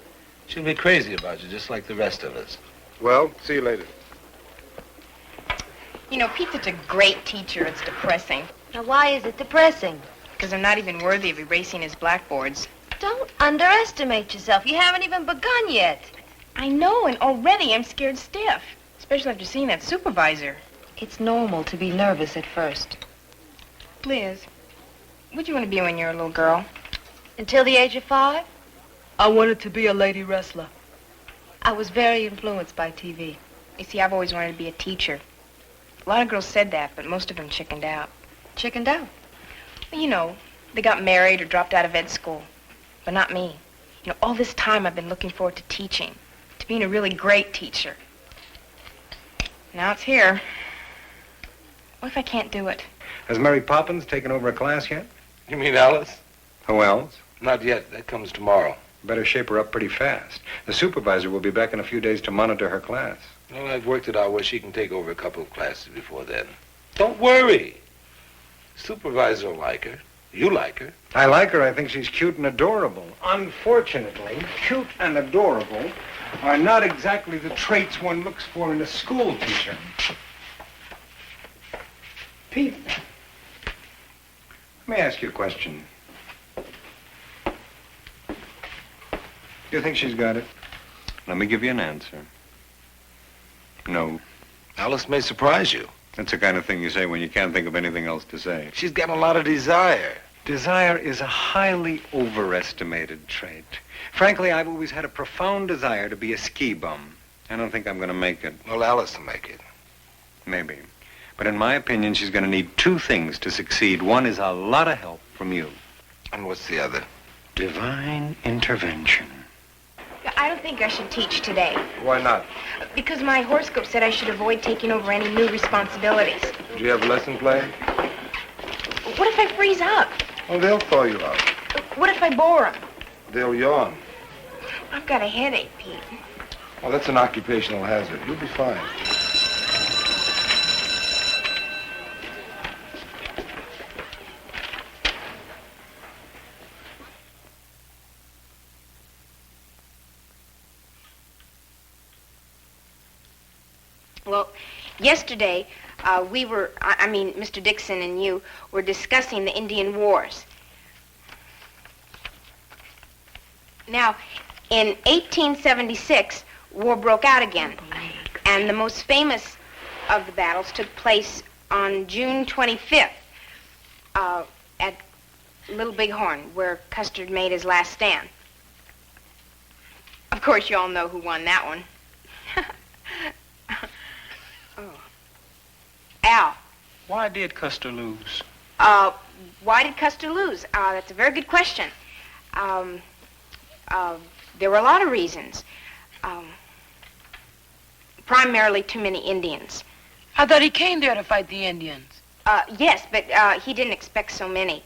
She'll be crazy about you, just like the rest of us. Well, see you later. You know, Pete's such a great teacher, it's depressing. Now, why is it depressing? Because I'm not even worthy of erasing his blackboards. Don't underestimate yourself. You haven't even begun yet. I know, and already I'm scared stiff. Especially after seeing that supervisor. It's normal to be nervous at first. Liz, what'd you want to be when you were a little girl? Until the age of 5? I wanted to be a lady wrestler. I was very influenced by TV. You see, I've always wanted to be a teacher. A lot of girls said that, but most of them chickened out. Chickened out? Well, you know, they got married or dropped out of ed school. But not me. You know, all this time I've been looking forward to teaching, to being a really great teacher. Now it's here. What if I can't do it? Has Mary Poppins taken over a class yet? You mean Alice? Who else? Not yet. That comes tomorrow. Better shape her up pretty fast. The supervisor will be back in a few days to monitor her class. Well, I've worked it out where she can take over a couple of classes before then. Don't worry. Supervisor will like her. You like her. I like her. I think she's cute and adorable. Unfortunately, cute and adorable are not exactly the traits one looks for in a school teacher. Pete, let me ask you a question. You think she's got it? Let me give you an answer. No. Alice may surprise you. That's the kind of thing you say when you can't think of anything else to say. She's got a lot of desire. Desire is a highly overestimated trait. Frankly, I've always had a profound desire to be a ski bum. I don't think I'm going to make it. Well, Alice will make it. Maybe. But in my opinion, she's going to need two things to succeed. One is a lot of help from you. And what's the other? Divine intervention. I don't think I should teach today. Why not? Because my horoscope said I should avoid taking over any new responsibilities. Do you have a lesson planned? What if I freeze up? Well, they'll thaw you out. What if I bore them? They'll yawn. I've got a headache, Pete. Well, that's an occupational hazard. You'll be fine. Well, yesterday, Mr. Dixon and you were discussing the Indian Wars. Now, in 1876, war broke out again, and the most famous of the battles took place on June 25th at Little Bighorn, where Custer made his last stand. Of course, you all know who won that one. Al. Why did Custer lose? Why did Custer lose? That's a very good question. There were a lot of reasons. Primarily too many Indians. I thought he came there to fight the Indians. Yes, but he didn't expect so many.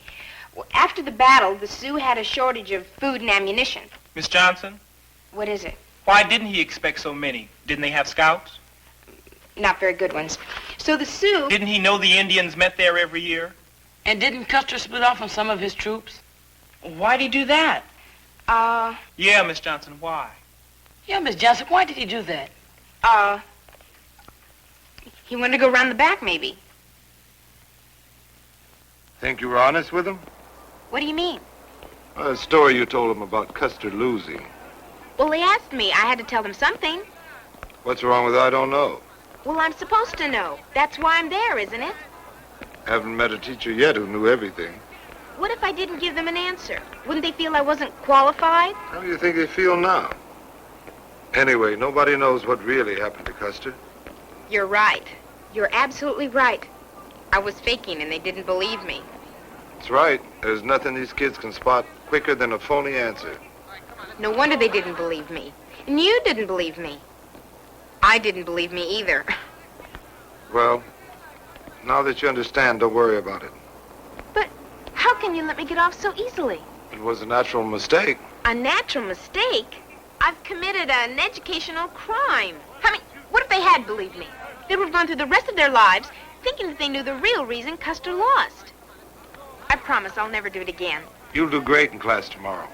After the battle, the Sioux had a shortage of food and ammunition. Miss Johnson? What is it? Why didn't he expect so many? Didn't they have scouts? Not very good ones. So the Sioux... Didn't he know the Indians met there every year? And didn't Custer split off from some of his troops? Why'd he do that? Yeah, Miss Johnson, why? Yeah, Miss Johnson, why did he do that? He wanted to go around the back, maybe. Think you were honest with him? What do you mean? A story you told him about Custer losing. Well, they asked me. I had to tell them something. What's wrong with I don't know? Well, I'm supposed to know. That's why I'm there, isn't it? Haven't met a teacher yet who knew everything. What if I didn't give them an answer? Wouldn't they feel I wasn't qualified? How do you think they feel now? Anyway, nobody knows what really happened to Custer. You're right. You're absolutely right. I was faking and they didn't believe me. That's right. There's nothing these kids can spot quicker than a phony answer. No wonder they didn't believe me. And you didn't believe me. I didn't believe me either. Well, now that you understand, don't worry about it. But how can you let me get off so easily? It was a natural mistake. A natural mistake? I've committed an educational crime. I mean, what if they had believed me? They would have gone through the rest of their lives thinking that they knew the real reason Custer lost. I promise I'll never do it again. You'll do great in class tomorrow.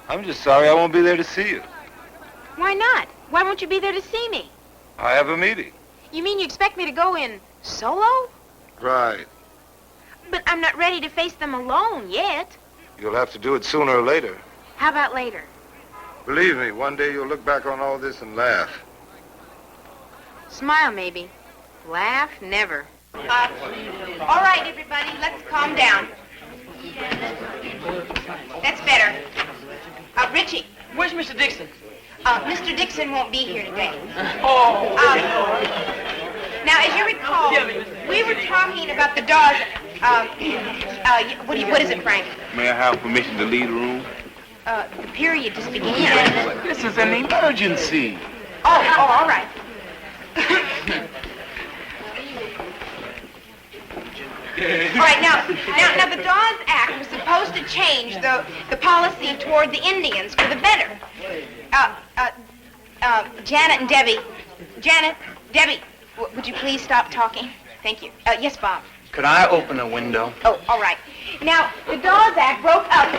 I'm just sorry I won't be there to see you. Why not? Why won't you be there to see me? I have a meeting. You mean you expect me to go in solo? Right. But I'm not ready to face them alone yet. You'll have to do it sooner or later. How about later? Believe me, one day you'll look back on all this and laugh. Smile, maybe. Laugh, never. All right, everybody, let's calm down. That's better. Richie. Where's Mr. Dixon? Mr. Dixon won't be here today. Oh. Now, as you recall, we were talking about the Dawes. What is it, Frank? May I have permission to leave the room? The period just began. This is an emergency. Oh, all right. All right, now the Dawes Act was supposed to change the policy toward the Indians for the better. Janet and Debbie. Janet, Debbie, would you please stop talking? Thank you. Yes, Bob. Could I open a window? Oh, all right. Now, the Dawes Act broke up.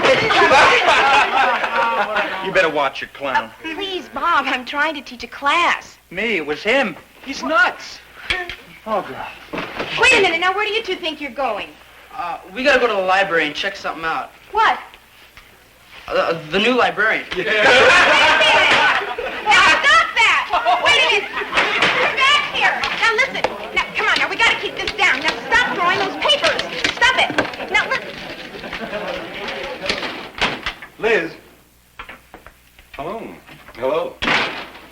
You better watch your clown. Please, Bob, I'm trying to teach a class. Me, it was him. He's nuts. Oh, God. Wait a minute. Now, where do you two think you're going? We gotta go to the library and check something out. What? The new librarian. Now, stop that! Wait a minute! Come back here! Now, listen. Now, come on. Now, we gotta keep this down. Now, stop throwing those papers. Stop it. Now, listen. Liz. Hello. Hello.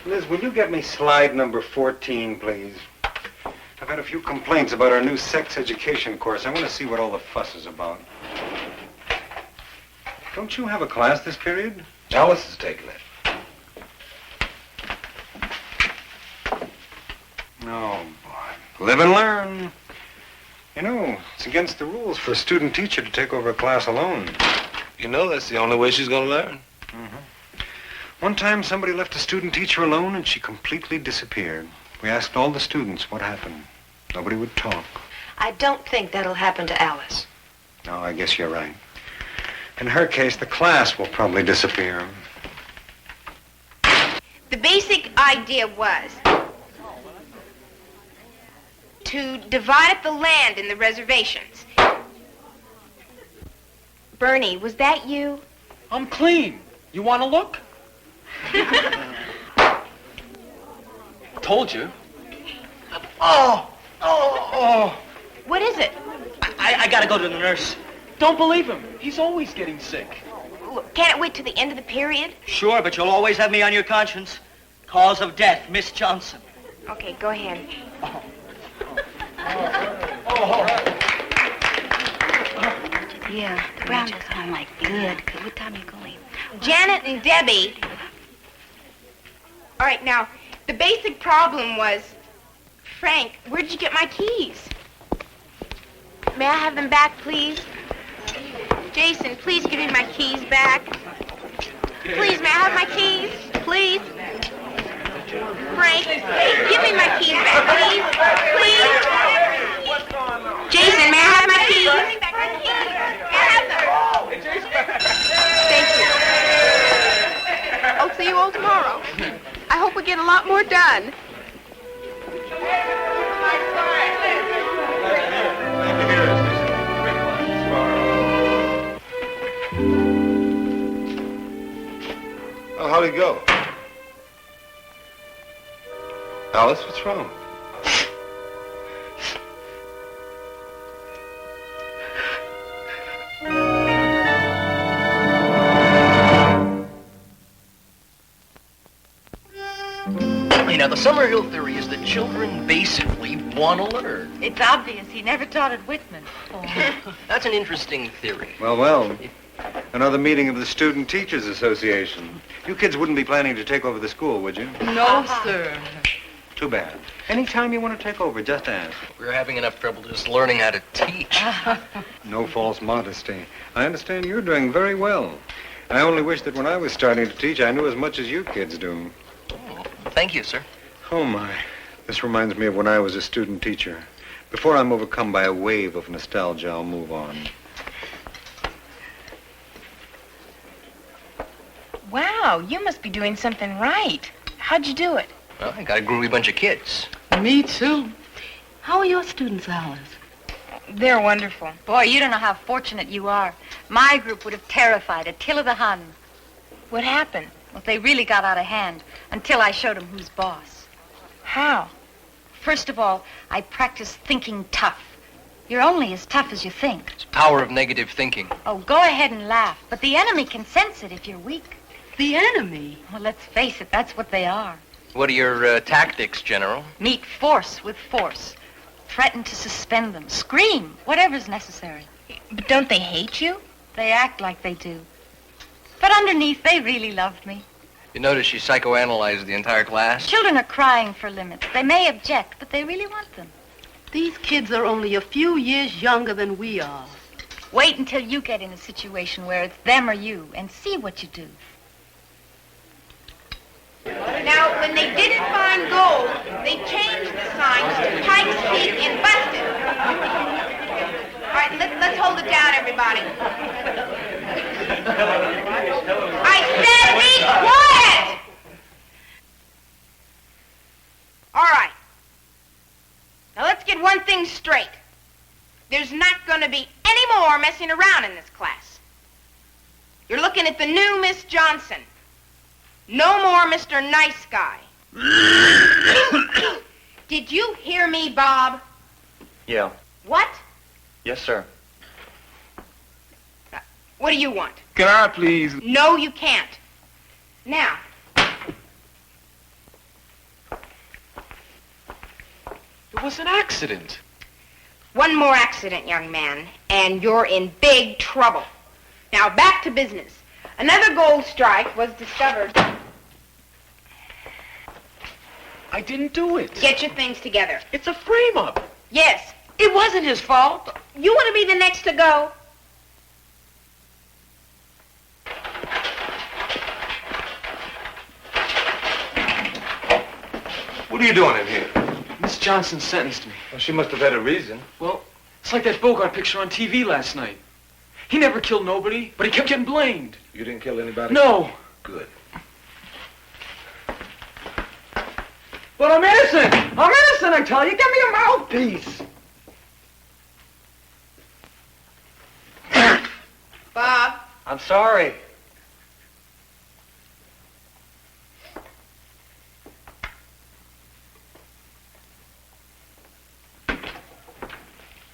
Liz, will you get me slide number 14, please? I've had a few complaints about our new sex education course. I want to see what all the fuss is about. Don't you have a class this period? Alice is taking it. No, boy. Live and learn. You know, it's against the rules for a student teacher to take over a class alone. You know that's the only way she's gonna learn. Mm-hmm. One time somebody left a student teacher alone and she completely disappeared. We asked all the students what happened. Nobody would talk. I don't think that'll happen to Alice. No, I guess you're right. In her case, the class will probably disappear. The basic idea was to divide up the land in the reservations. Bernie, was that you? I'm clean. You want to look? Told you. Oh! What is it? I gotta go to the nurse. Don't believe him. He's always getting sick. Look, can't it wait till the end of the period? Sure, but you'll always have me on your conscience. Cause of death, Miss Johnson. Okay, go ahead. Yeah, the brown is kind of like good. What time are you going? Janet and Debbie. All right, now, the basic problem was, Frank, where did you get my keys? May I have them back, please? Jason, please give me my keys back. Please, may I have my keys? Please? Frank, give me my keys back, please. Please? Jason, may I have my keys? Give me back my keys. May I have them? Thank you. I'll see you all tomorrow. I hope we get a lot more done. Well, how'd it go? Alice, what's wrong? Now, the Summerhill theory is that children basically want to learn. It's obvious he never taught at Whitman. That's an interesting theory. Well. Another meeting of the Student Teachers Association. You kids wouldn't be planning to take over the school, would you? No, sir. Too bad. Anytime you want to take over, just ask. We're having enough trouble just learning how to teach. No false modesty. I understand you're doing very well. I only wish that when I was starting to teach, I knew as much as you kids do. Oh, thank you, sir. Oh, my. This reminds me of when I was a student teacher. Before I'm overcome by a wave of nostalgia, I'll move on. Wow, you must be doing something right. How'd you do it? Well, I got a groovy bunch of kids. Me too. How are your students, Alice? They're wonderful. Boy, you don't know how fortunate you are. My group would have terrified Attila the Hun. What happened? Well, they really got out of hand until I showed them who's boss. How? First of all, I practiced thinking tough. You're only as tough as you think. It's the power of negative thinking. Oh, go ahead and laugh, but the enemy can sense it if you're weak. The enemy? Well, let's face it, that's what they are. What are your tactics, General? Meet force with force. Threaten to suspend them. Scream, whatever's necessary. But don't they hate you? They act like they do. But underneath, they really loved me. You notice she psychoanalyzed the entire class? Children are crying for limits. They may object, but they really want them. These kids are only a few years younger than we are. Wait until you get in a situation where it's them or you, and see what you do. Now, when they didn't find gold, they changed the signs to Pikes Peak and Busted. All right, let's hold it down, everybody. I said be quiet! All right. Now, let's get one thing straight. There's not going to be any more messing around in this class. You're looking at the new Miss Johnson. No more Mr. Nice Guy. Did you hear me, Bob? Yeah. What? Yes, sir. What do you want? Can I please? No, you can't. Now. It was an accident. One more accident, young man, and you're in big trouble. Now, back to business. Another gold strike was discovered. I didn't do it. Get your things together. It's a frame-up. Yes. It wasn't his fault. You want to be the next to go? What are you doing in here? Miss Johnson sentenced me. Well, she must have had a reason. Well, it's like that Bogart picture on TV last night. He never killed nobody, but he kept getting blamed. You didn't kill anybody? No. Good. But I'm innocent! I'm innocent, I tell you! Give me a mouthpiece! Bob? I'm sorry.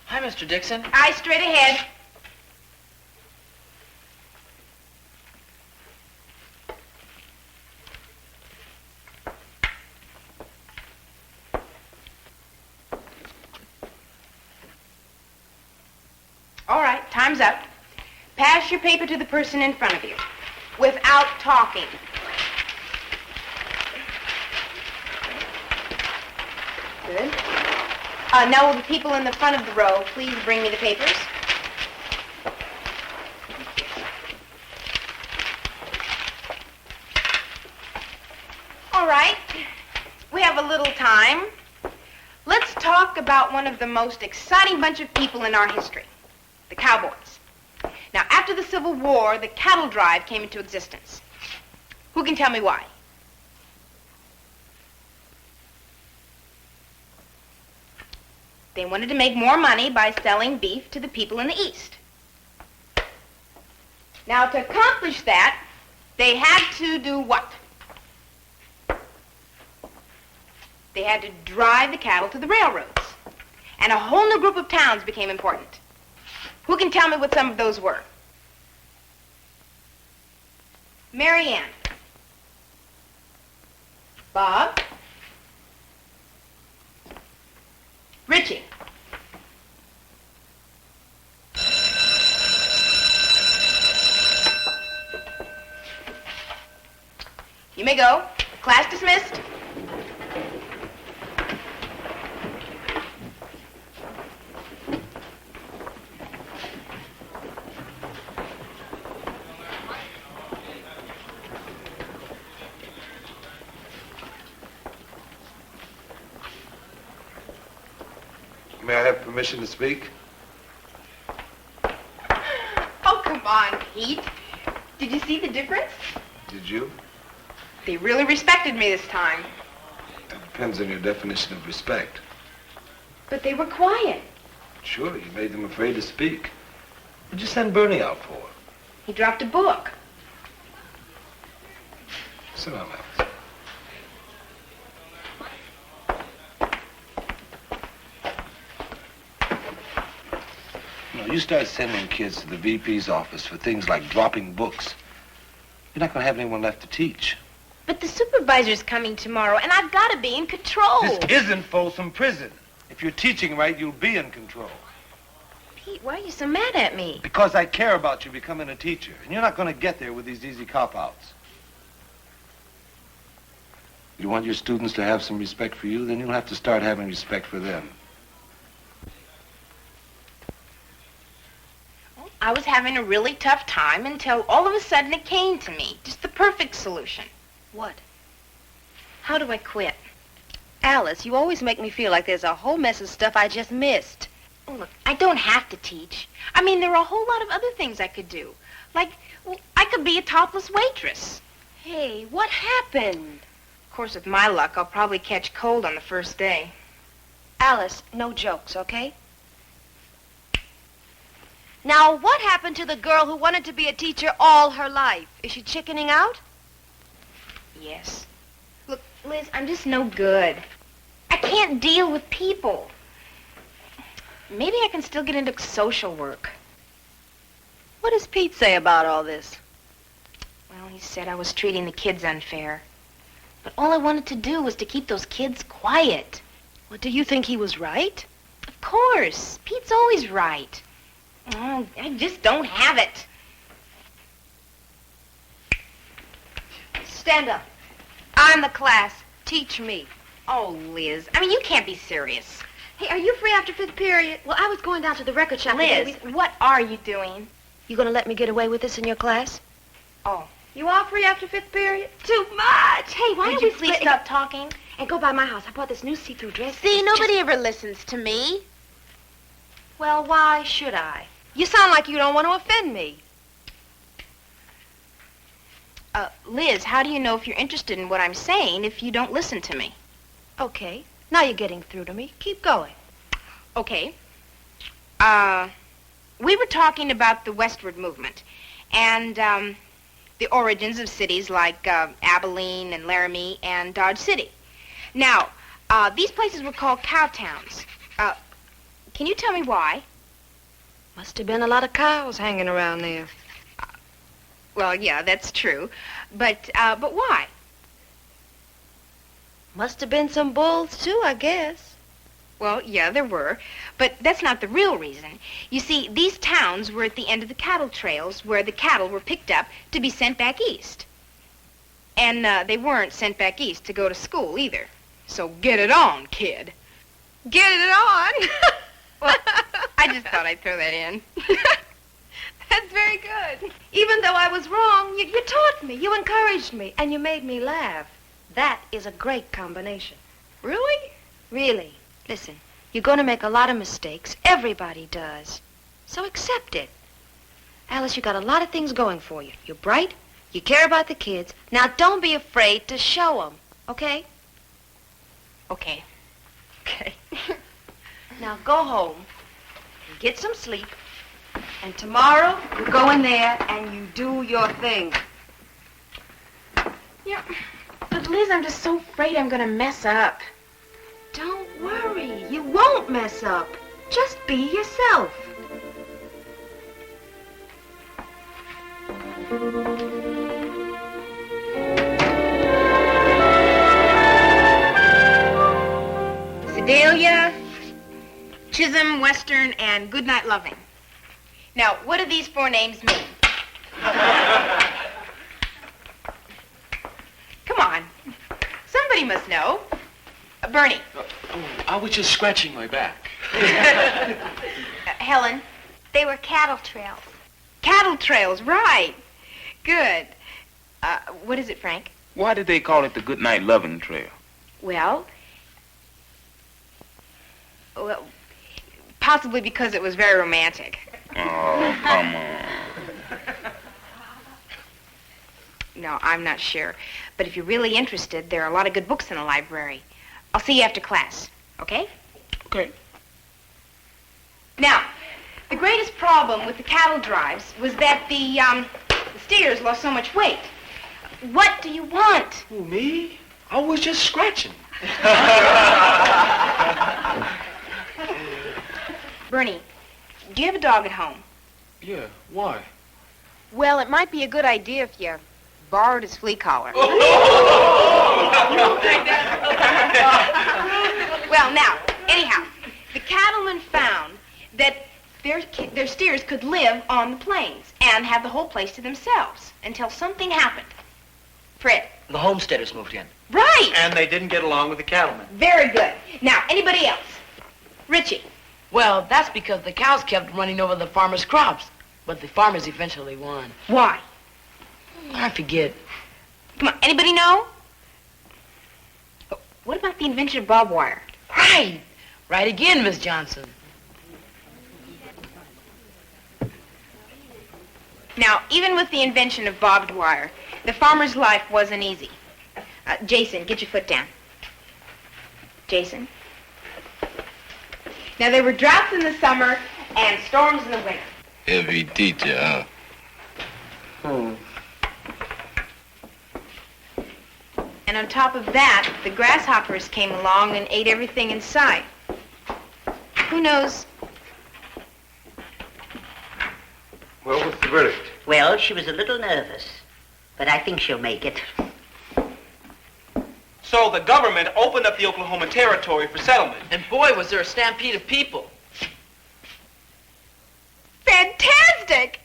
Hi, Mr. Dixon. Eyes straight ahead. All right, time's up. Pass your paper to the person in front of you, without talking. Good. Now, will the people in the front of the row please bring me the papers? All right. We have a little time. Let's talk about one of the most exciting bunch of people in our history, the cowboys. Now, after the Civil War, the cattle drive came into existence. Who can tell me why? They wanted to make more money by selling beef to the people in the East. Now, to accomplish that, they had to do what? They had to drive the cattle to the railroads. And a whole new group of towns became important. Who can tell me what some of those were? Mary Ann. Bob? Richie. You may go. Class dismissed. May I have permission to speak? Oh, come on, Pete. Did you see the difference? Did you? They really respected me this time. That depends on your definition of respect. But they were quiet. Sure, you made them afraid to speak. What'd you send Bernie out for? He dropped a book. Sit down, Alice. You start sending kids to the VP's office for things like dropping books, you're not going to have anyone left to teach. But the supervisor's coming tomorrow, and I've got to be in control. This isn't Folsom Prison. If you're teaching right, you'll be in control. Pete, why are you so mad at me? Because I care about you becoming a teacher, and you're not going to get there with these easy cop-outs. You want your students to have some respect for you, then you'll have to start having respect for them. I was having a really tough time until all of a sudden it came to me. Just the perfect solution. What? How do I quit? Alice, you always make me feel like there's a whole mess of stuff I just missed. Oh, look, I don't have to teach. I mean, there are a whole lot of other things I could do. Like, well, I could be a topless waitress. Hey, what happened? Of course, with my luck, I'll probably catch cold on the first day. Alice, no jokes, okay? Now, what happened to the girl who wanted to be a teacher all her life? Is she chickening out? Yes. Look, Liz, I'm just no good. I can't deal with people. Maybe I can still get into social work. What does Pete say about all this? Well, he said I was treating the kids unfair. But all I wanted to do was to keep those kids quiet. Well, do you think he was right? Of course. Pete's always right. Oh, I just don't have it. Stand up. I'm the class. Teach me. Oh, Liz, I mean, you can't be serious. Hey, are you free after fifth period? Well, I was going down to the record shop. Liz, what are you doing? You gonna let me get away with this in your class? Oh. You are free after fifth period? Too much! Hey, why Would don't you we please split stop talking? and go by my house? I bought this new see-through dress. See, nobody ever listens to me. Well, why should I? You sound like you don't want to offend me. Liz, how do you know if you're interested in what I'm saying if you don't listen to me? Okay, now you're getting through to me. Keep going. Okay. We were talking about the westward movement and the origins of cities like Abilene and Laramie and Dodge City. Now, these places were called cow towns. Can you tell me why? Must have been a lot of cows hanging around there. Well, yeah, that's true. But why? Must have been some bulls, too, I guess. Well, yeah, there were. But that's not the real reason. You see, these towns were at the end of the cattle trails where the cattle were picked up to be sent back east. And they weren't sent back east to go to school either. So get it on, kid. Get it on? Well, I just thought I'd throw that in. That's very good. Even though I was wrong, you taught me, you encouraged me, and you made me laugh. That is a great combination. Really? Really. Listen, you're going to make a lot of mistakes. Everybody does. So accept it. Alice, you got a lot of things going for you. You're bright. You care about the kids. Now, don't be afraid to show them, okay? Okay. Okay. Now, go home and get some sleep. And tomorrow, you go in there and you do your thing. Yeah. But, Liz, I'm just so afraid I'm going to mess up. Don't worry. You won't mess up. Just be yourself. Sedalia, Chisholm, Western, and Goodnight Loving. Now, what do these 4 names mean? Come on. Somebody must know. Bernie. I was just scratching my back. Helen. They were cattle trails. Cattle trails, right. Good. What is it, Frank? Why did they call it the Goodnight Loving Trail? Well, possibly because it was very romantic. Oh, come on. No, I'm not sure. But if you're really interested, there are a lot of good books in the library. I'll see you after class, okay? Okay. Now, the greatest problem with the cattle drives was that the steers lost so much weight. What do you want? Who, me? I was just scratching. Bernie, do you have a dog at home? Yeah, why? Well, it might be a good idea if you borrowed his flea collar. Well, now, anyhow, the cattlemen found that their steers could live on the plains and have the whole place to themselves until something happened. Fred. The homesteaders moved in. Right. And they didn't get along with the cattlemen. Very good. Now, anybody else? Richie. Well, that's because the cows kept running over the farmers' crops. But the farmers eventually won. Why? I forget. Come on, anybody know? What about the invention of barbed wire? Right. Right again, Miss Johnson. Now, even with the invention of barbed wire, the farmer's life wasn't easy. Jason, get your foot down. Jason. Now, there were droughts in the summer and storms in the winter. Heavy teacher, huh? And on top of that, the grasshoppers came along and ate everything in sight. Who knows? Well, what's the verdict? Well, she was a little nervous, but I think she'll make it. So the government opened up the Oklahoma Territory for settlement. And boy, was there a stampede of people. Fantastic!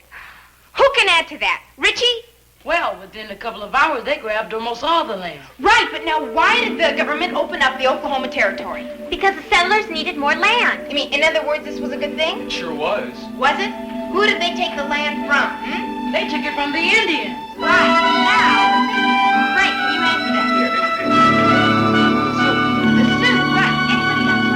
Who can add to that? Richie? Well, within a couple of hours, they grabbed almost all the land. Right, but now why did the government open up the Oklahoma Territory? Because the settlers needed more land. You mean, in other words, this was a good thing? It sure was. Was it? Who did they take the land from? Hmm? They took it from the Indians. Right. Now, Frank, can you answer that? The Sioux, right. Anybody else?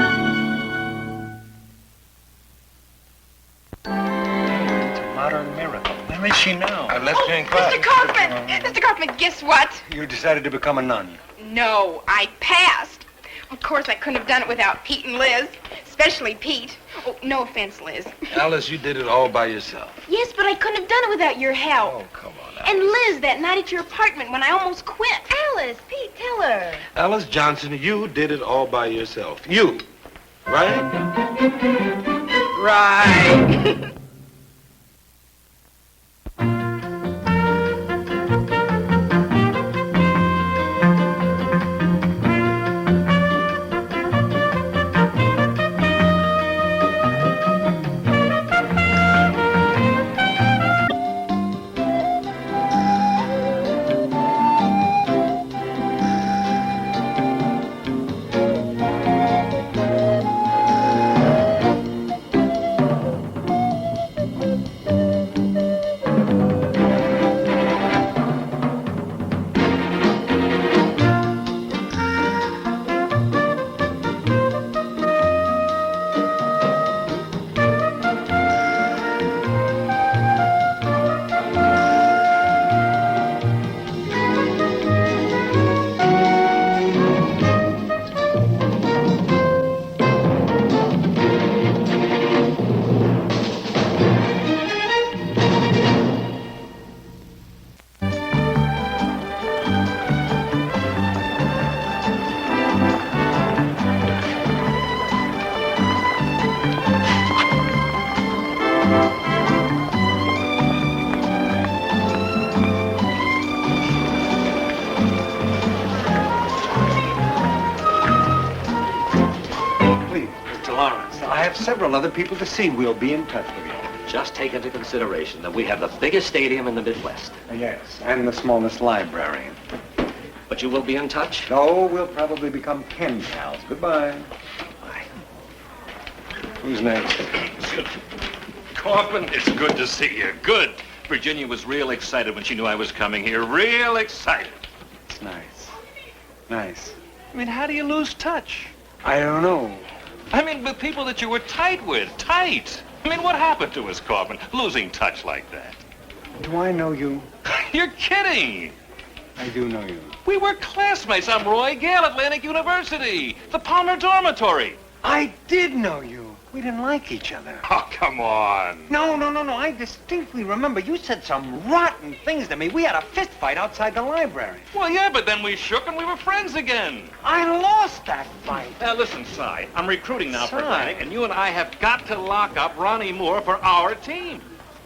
It's a modern miracle. Where is she now? I left her in class. Mr. Kaufman! Mr. Kaufman, guess what? You decided to become a nun. No, I passed. Of course, I couldn't have done it without Pete and Liz. Especially Pete. Oh, no offense, Liz. Alice, you did it all by yourself. Yes, but I couldn't have done it without your help. Oh, come on, And Liz, that night at your apartment when I almost quit. Alice, Pete, tell her. Alice Johnson, you did it all by yourself. You, right? Right. Lawrence, I have several other people to see. We'll be in touch with you. Just take into consideration that we have the biggest stadium in the Midwest. Yes, and the smallest library. But you will be in touch? No, we'll probably become pen pals. Goodbye. Who's next? Kaufman, it's good to see you. Good. Virginia was real excited when she knew I was coming here. Real excited. It's nice. Nice. I mean, how do you lose touch? I don't know. I mean, with people that you were tight with. Tight. I mean, what happened to us, Kaufman? Losing touch like that. Do I know you? You're kidding. I do know you. We were classmates. I'm Roy Gale, Atlantic University. The Palmer Dormitory. I did know you. We didn't like each other. Oh, come on. No. I distinctly remember you said some rotten things to me. We had a fist fight outside the library. Well, yeah, but then we shook and we were friends again. I lost that fight. Now, listen, Si, I'm recruiting now for Si. Atlantic, and you and I have got to lock up Ronnie Moore for our team.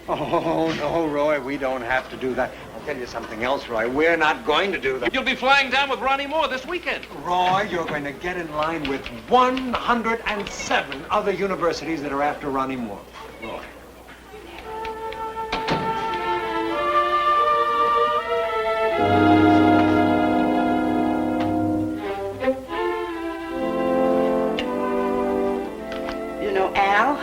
Oh, no, Roy, we don't have to do that. I'll tell you something else, Roy. We're not going to do that. You'll be flying down with Ronnie Moore this weekend. Roy, you're going to get in line with 107 other universities that are after Ronnie Moore. Roy. You know Al?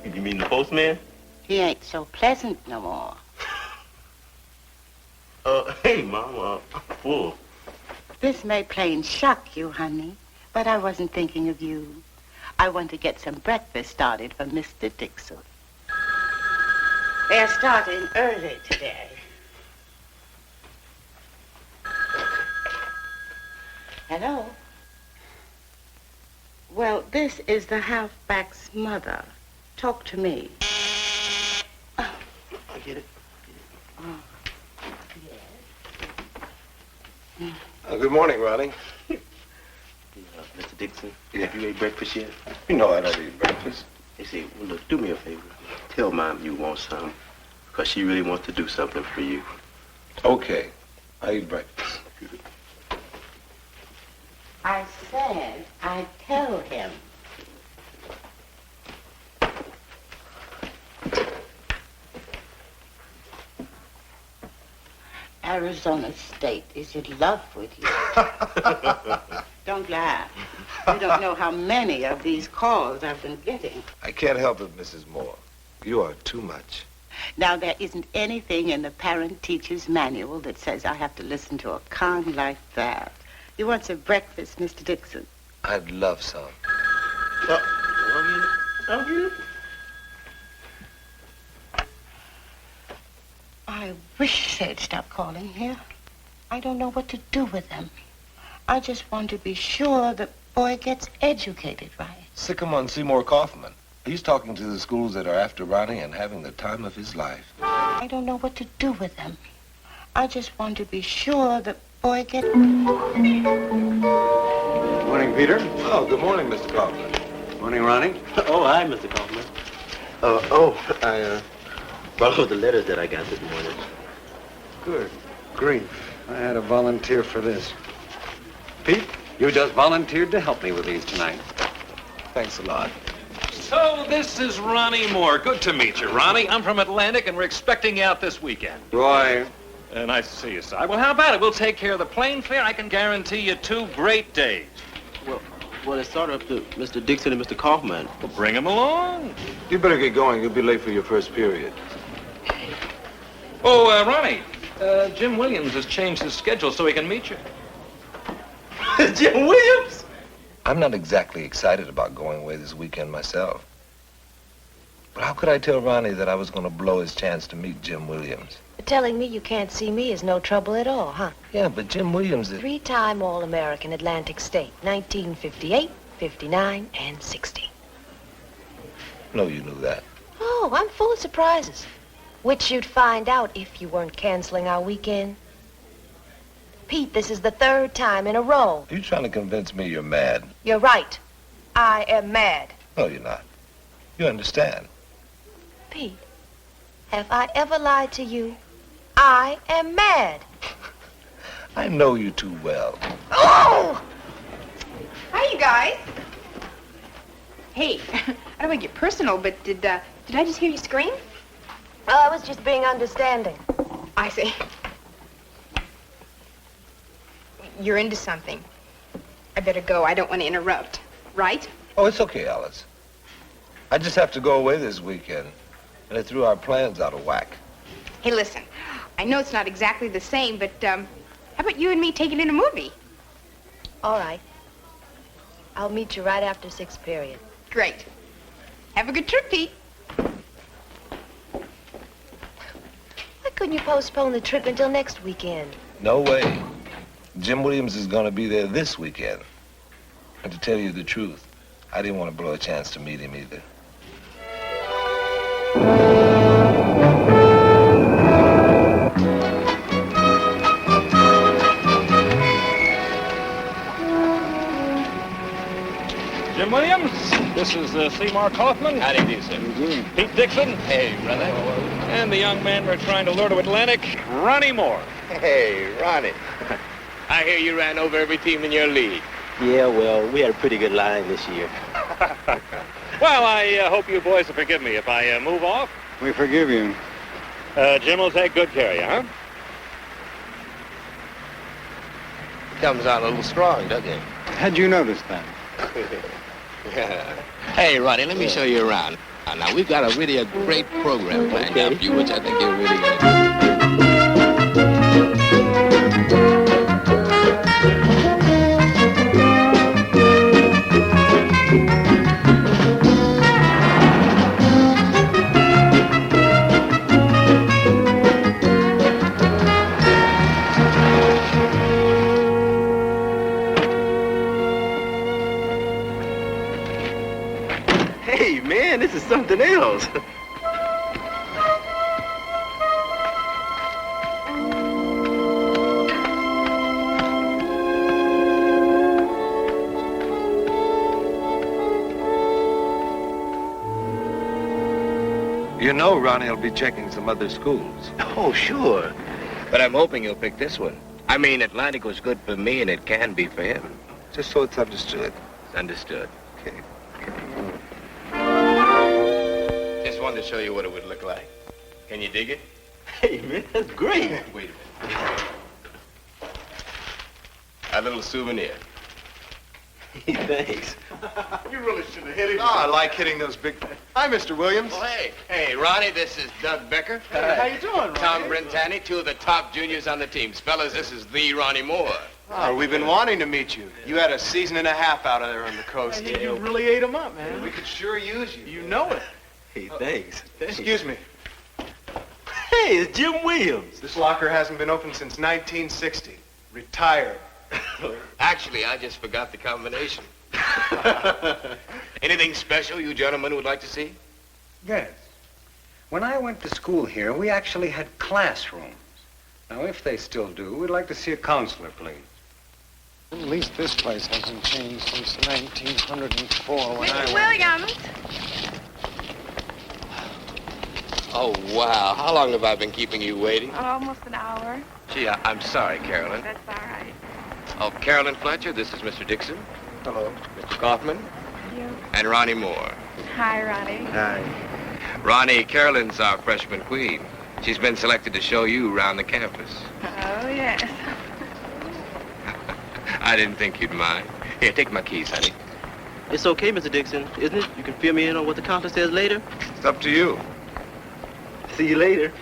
You mean the postman? He ain't so pleasant no more. Hey, Mama, I'm full. This may plain shock you, honey, but I wasn't thinking of you. I want to get some breakfast started for Mr. Dixon. They're starting early today. Hello? Well, this is the halfback's mother. Talk to me. I get it. Oh. Good morning, Ronnie. Mr. Dixon, have you ate breakfast yet? You know I don't eat breakfast. Hey, see, well, look, do me a favor. Tell Mom you want some, because she really wants to do something for you. Okay. I eat breakfast. I said I'd tell him. Arizona State is in love with you. Don't laugh. You don't know how many of these calls I've been getting. I can't help it, Mrs. Moore. You are too much. Now, there isn't anything in the parent-teacher's manual that says I have to listen to a con like that. You want some breakfast, Mr. Dixon? I'd love some. I wish they'd stop calling here. I don't know what to do with them. I just want to be sure the boy gets educated right. Sick him on Seymour Kaufman. He's talking to the schools that are after Ronnie and having the time of his life. I don't know what to do with them. I just want to be sure the boy gets... Morning, Peter. Oh, good morning, Mr. Kaufman. Morning, Ronnie. Oh, hi, Mr. Kaufman. I brought over the letters that I got this morning. Good grief. I had to volunteer for this. Pete, you just volunteered to help me with these tonight. Thanks a lot. So this is Ronnie Moore. Good to meet you, Ronnie. I'm from Atlantic, and we're expecting you out this weekend. Roy. Nice to see you, Si. Well, how about it? We'll take care of the plane fare. I can guarantee you 2 great days. Well, it's sort of up to Mr. Dixon and Mr. Kaufman. Well, bring them along. You better get going. You'll be late for your first period. Oh, Ronnie, Jim Williams has changed his schedule so he can meet you. Jim Williams? I'm not exactly excited about going away this weekend myself. But how could I tell Ronnie that I was going to blow his chance to meet Jim Williams? Telling me you can't see me is no trouble at all, huh? Yeah, but Jim Williams is... 3-time All-American Atlantic State, 1958, 59, and 60. No, you knew that. Oh, I'm full of surprises. Which you'd find out if you weren't canceling our weekend. Pete, this is the 3rd time in a row. Are you trying to convince me you're mad? You're right. I am mad. No, you're not. You understand. Pete, have I ever lied to you? I am mad. I know you too well. Oh! Hi, you guys. Hey, I don't want to get personal, but did I just hear you scream? Oh, I was just being understanding. I see. You're into something. I better go. I don't want to interrupt. Right? Oh, it's okay, Alice. I just have to go away this weekend, and it threw our plans out of whack. Hey, listen. I know it's not exactly the same, but how about you and me taking in a movie? All right. I'll meet you right after 6th period. Great. Have a good trip, Pete. Why couldn't you postpone the trip until next weekend? No way. Jim Williams is going to be there this weekend. And to tell you the truth, I didn't want to blow a chance to meet him either. Jim Williams, this is Seymour Kaufman. Howdy do, sir. Pete Dixon. Hey, brother. And the young man we're trying to lure to Atlantic, Ronnie Moore. Hey, Ronnie. I hear you ran over every team in your league. Yeah, well, we had a pretty good line this year. Well, I hope you boys will forgive me if I move off. We forgive you. Jim will take good care of you, huh? Comes out a little strong, doesn't it? How'd you notice that? Hey, Ronnie, let me show you around. Now, we've got a great program planned out for you, which I think you're really going to... Hey, man, this is something else. You know Ronnie will be checking some other schools. Oh, sure. But I'm hoping he'll pick this one. I mean, Atlantic was good for me, and it can be for him. Just so it's understood. It's understood. Okay. Just wanted to show you what it would look like. Can you dig it? Hey, man, that's great. Wait a minute. A little souvenir. Hey, thanks. You really should have hit him. Oh, I like hitting those big... Hi, Mr. Williams. Oh, hey. Hey, Ronnie, this is Doug Becker. Hey, how you doing, Ronnie? Tom Brentani, two of the top juniors on the teams. Fellas, this is the Ronnie Moore. Oh, we've been wanting to meet you. You had a season and a half out of there on the coast. You really ate him up, man. We could sure use you. You know it. Hey, thanks. Excuse me. Hey, it's Jim Williams. This locker hasn't been open since 1960. Retired. Actually, I just forgot the combination. Anything special you gentlemen would like to see? Yes. When I went to school here, we actually had classrooms. Now, if they still do, we'd like to see a counselor, please. At least this place hasn't changed since 1904 when Mr. Williams. Oh, wow. How long have I been keeping you waiting? Almost an hour. Gee, I'm sorry, Carolyn. That's all right. Oh, Carolyn Fletcher, this is Mr. Dixon. Hello. Mr. Kaufman. You. And Ronnie Moore. Hi, Ronnie. Hi. Ronnie, Carolyn's our freshman queen. She's been selected to show you around the campus. Oh, yes. I didn't think you'd mind. Here, take my keys, honey. It's okay, Mr. Dixon, isn't it? You can fill me in on what the counselor says later. It's up to you. See you later.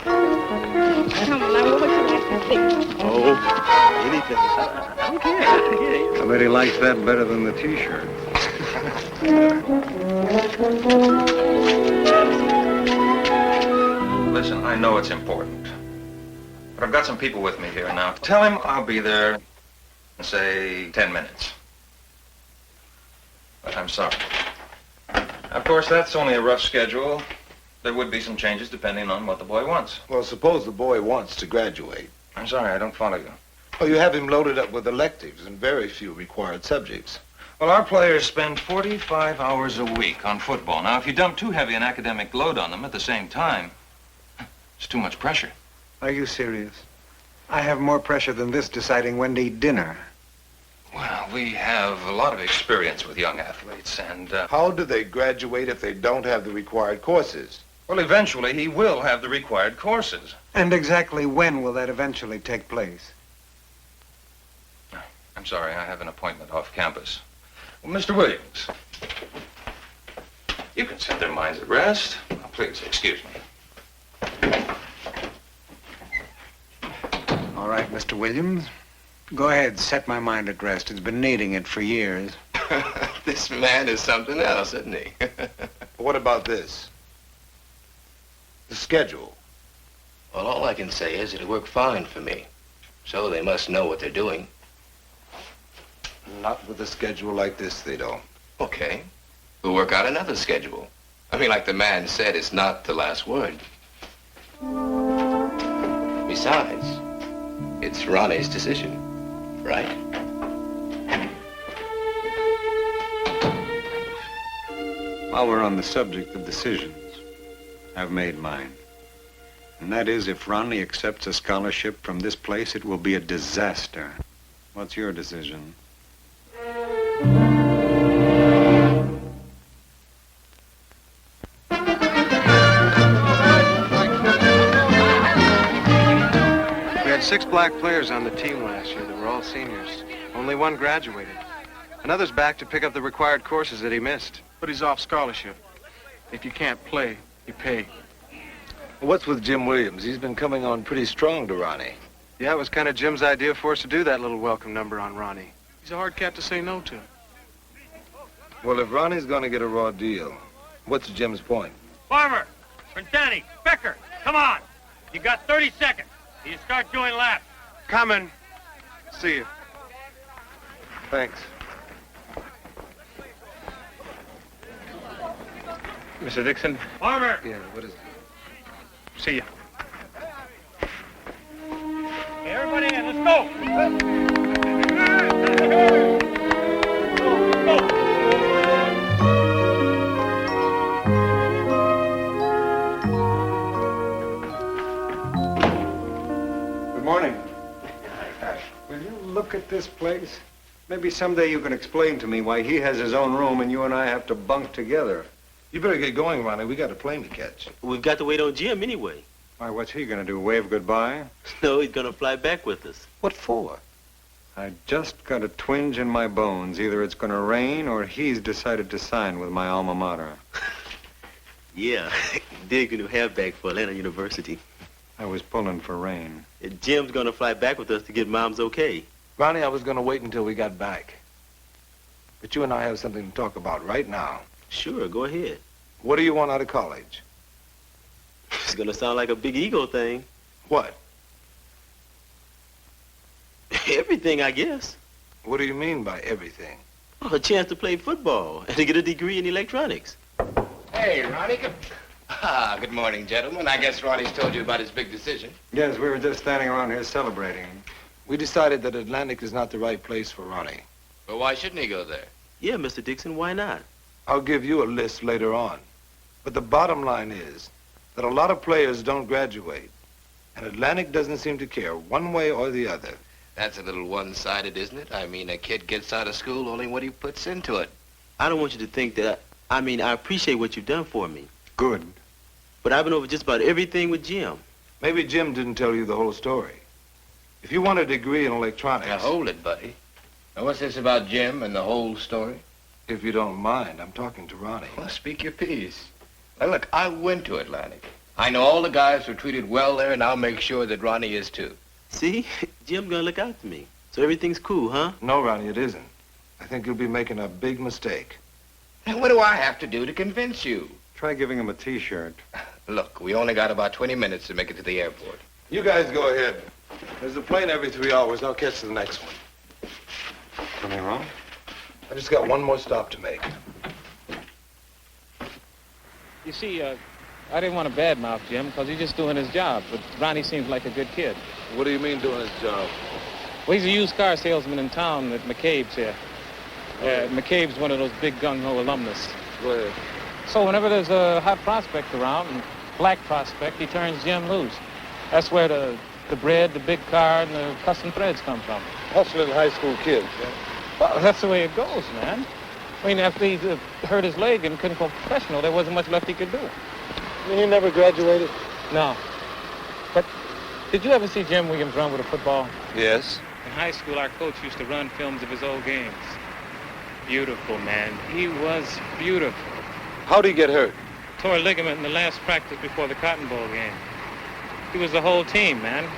Come on, what would you like to see? Oh, anything. I don't care. I bet he likes that better than the T-shirt. Listen, I know it's important, but I've got some people with me here now. Tell him I'll be there in, say, 10 minutes. But I'm sorry. Of course, that's only a rough schedule. There would be some changes depending on what the boy wants. Well, suppose the boy wants to graduate. I'm sorry, I don't follow you. Oh, you have him loaded up with electives and very few required subjects. Well, our players spend 45 hours a week on football. Now, if you dump too heavy an academic load on them at the same time, it's too much pressure. Are you serious? I have more pressure than this deciding when to eat dinner. Well, we have a lot of experience with young athletes, and, How do they graduate if they don't have the required courses? well, eventually he will have the required courses. And exactly when will that eventually take place? I'm sorry, I have an appointment off campus. Well, Mr. Williams, you can set their minds at rest. Oh, please, excuse me. All right, Mr. Williams. Go ahead, set my mind at rest. It's been needing it for years. This man is something else, isn't he? What about this? The schedule. Well, all I can say is it'll work fine for me. So they must know what they're doing. Not with a schedule like this, they don't. Okay. We'll work out another schedule. I mean, like the man said, it's not the last word. Besides, it's Ronnie's decision, right? While we're on the subject of decisions, I've made mine. And that is, if Ronnie accepts a scholarship from this place, it will be a disaster. What's your decision? We had 6 black players on the team last year that were all seniors. Only one graduated. Another's back to pick up the required courses that he missed. But he's off scholarship. If you can't play, you pay. What's with Jim Williams? He's been coming on pretty strong to Ronnie. Yeah, it was kind of Jim's idea for us to do that little welcome number on Ronnie. He's a hard cat to say no to. Well, if Ronnie's going to get a raw deal, what's Jim's point? Farmer, Brentani, Becker, come on. You got 30 seconds. You start doing laps. Coming. See you. Thanks. Mr. Dixon? Farmer! Yeah, what is it? See ya. Okay, everybody in, let's go. Good morning. Will you look at this place? Maybe someday you can explain to me why he has his own room and you and I have to bunk together. You better get going, Ronnie. We got a plane to catch. We've got to wait on Jim anyway. Why, what's he gonna do, wave goodbye? No, he's gonna fly back with us. What for? I just got a twinge in my bones. Either it's gonna rain or he's decided to sign with my alma mater. Yeah, digging to have back for Atlanta University. I was pulling for rain. Jim's gonna fly back with us to get Mom's okay. Ronnie, I was going to wait until we got back. But you and I have something to talk about right now. Sure, go ahead. What do you want out of college? It's gonna sound like a big ego thing. What? Everything, I guess. What do you mean by everything? Oh, a chance to play football and to get a degree in electronics. Hey, Ronnie. Good morning, gentlemen. I guess Ronnie's told you about his big decision. Yes, we were just standing around here celebrating. We decided that Atlantic is not the right place for Ronnie. But why shouldn't he go there? Yeah, Mr. Dixon, why not? I'll give you a list later on. But the bottom line is that a lot of players don't graduate. And Atlantic doesn't seem to care one way or the other. That's a little one-sided, isn't it? I mean, a kid gets out of school only what he puts into it. I don't want you to think that I appreciate what you've done for me. Good. But I've been over just about everything with Jim. Maybe Jim didn't tell you the whole story. If you want a degree in electronics... Now, hold it, buddy. Now, what's this about Jim and the whole story? If you don't mind, I'm talking to Ronnie. Well, speak your piece. Now, look, I went to Atlantic. I know all the guys were treated well there, and I'll make sure that Ronnie is, too. See? Jim's gonna look out for me. So everything's cool, huh? No, Ronnie, it isn't. I think you'll be making a big mistake. Now, what do I have to do to convince you? Try giving him a T-shirt. Look, we only got about 20 minutes to make it to the airport. You guys go ahead. There's a plane every 3 hours. I'll catch the next one. Something wrong? I just got one more stop to make. You see, I didn't want to badmouth Jim because he's just doing his job, but Ronnie seems like a good kid. What do you mean doing his job? Well, he's a used car salesman in town at McCabe's here. McCabe's one of those big gung-ho alumnus. Go ahead. So whenever there's a hot prospect around, and black prospect, he turns Jim loose. That's where the bread, the big car, and the custom threads come from. Hustling high school kids, yeah? Well, that's the way it goes, man. I mean, after he hurt his leg and couldn't go professional, there wasn't much left he could do. You never graduated? No. But did you ever see Jim Williams run with a football? Yes. In high school, our coach used to run films of his old games. Beautiful, man. He was beautiful. How'd he get hurt? Tore a ligament in the last practice before the Cotton Bowl game. He was the whole team, man.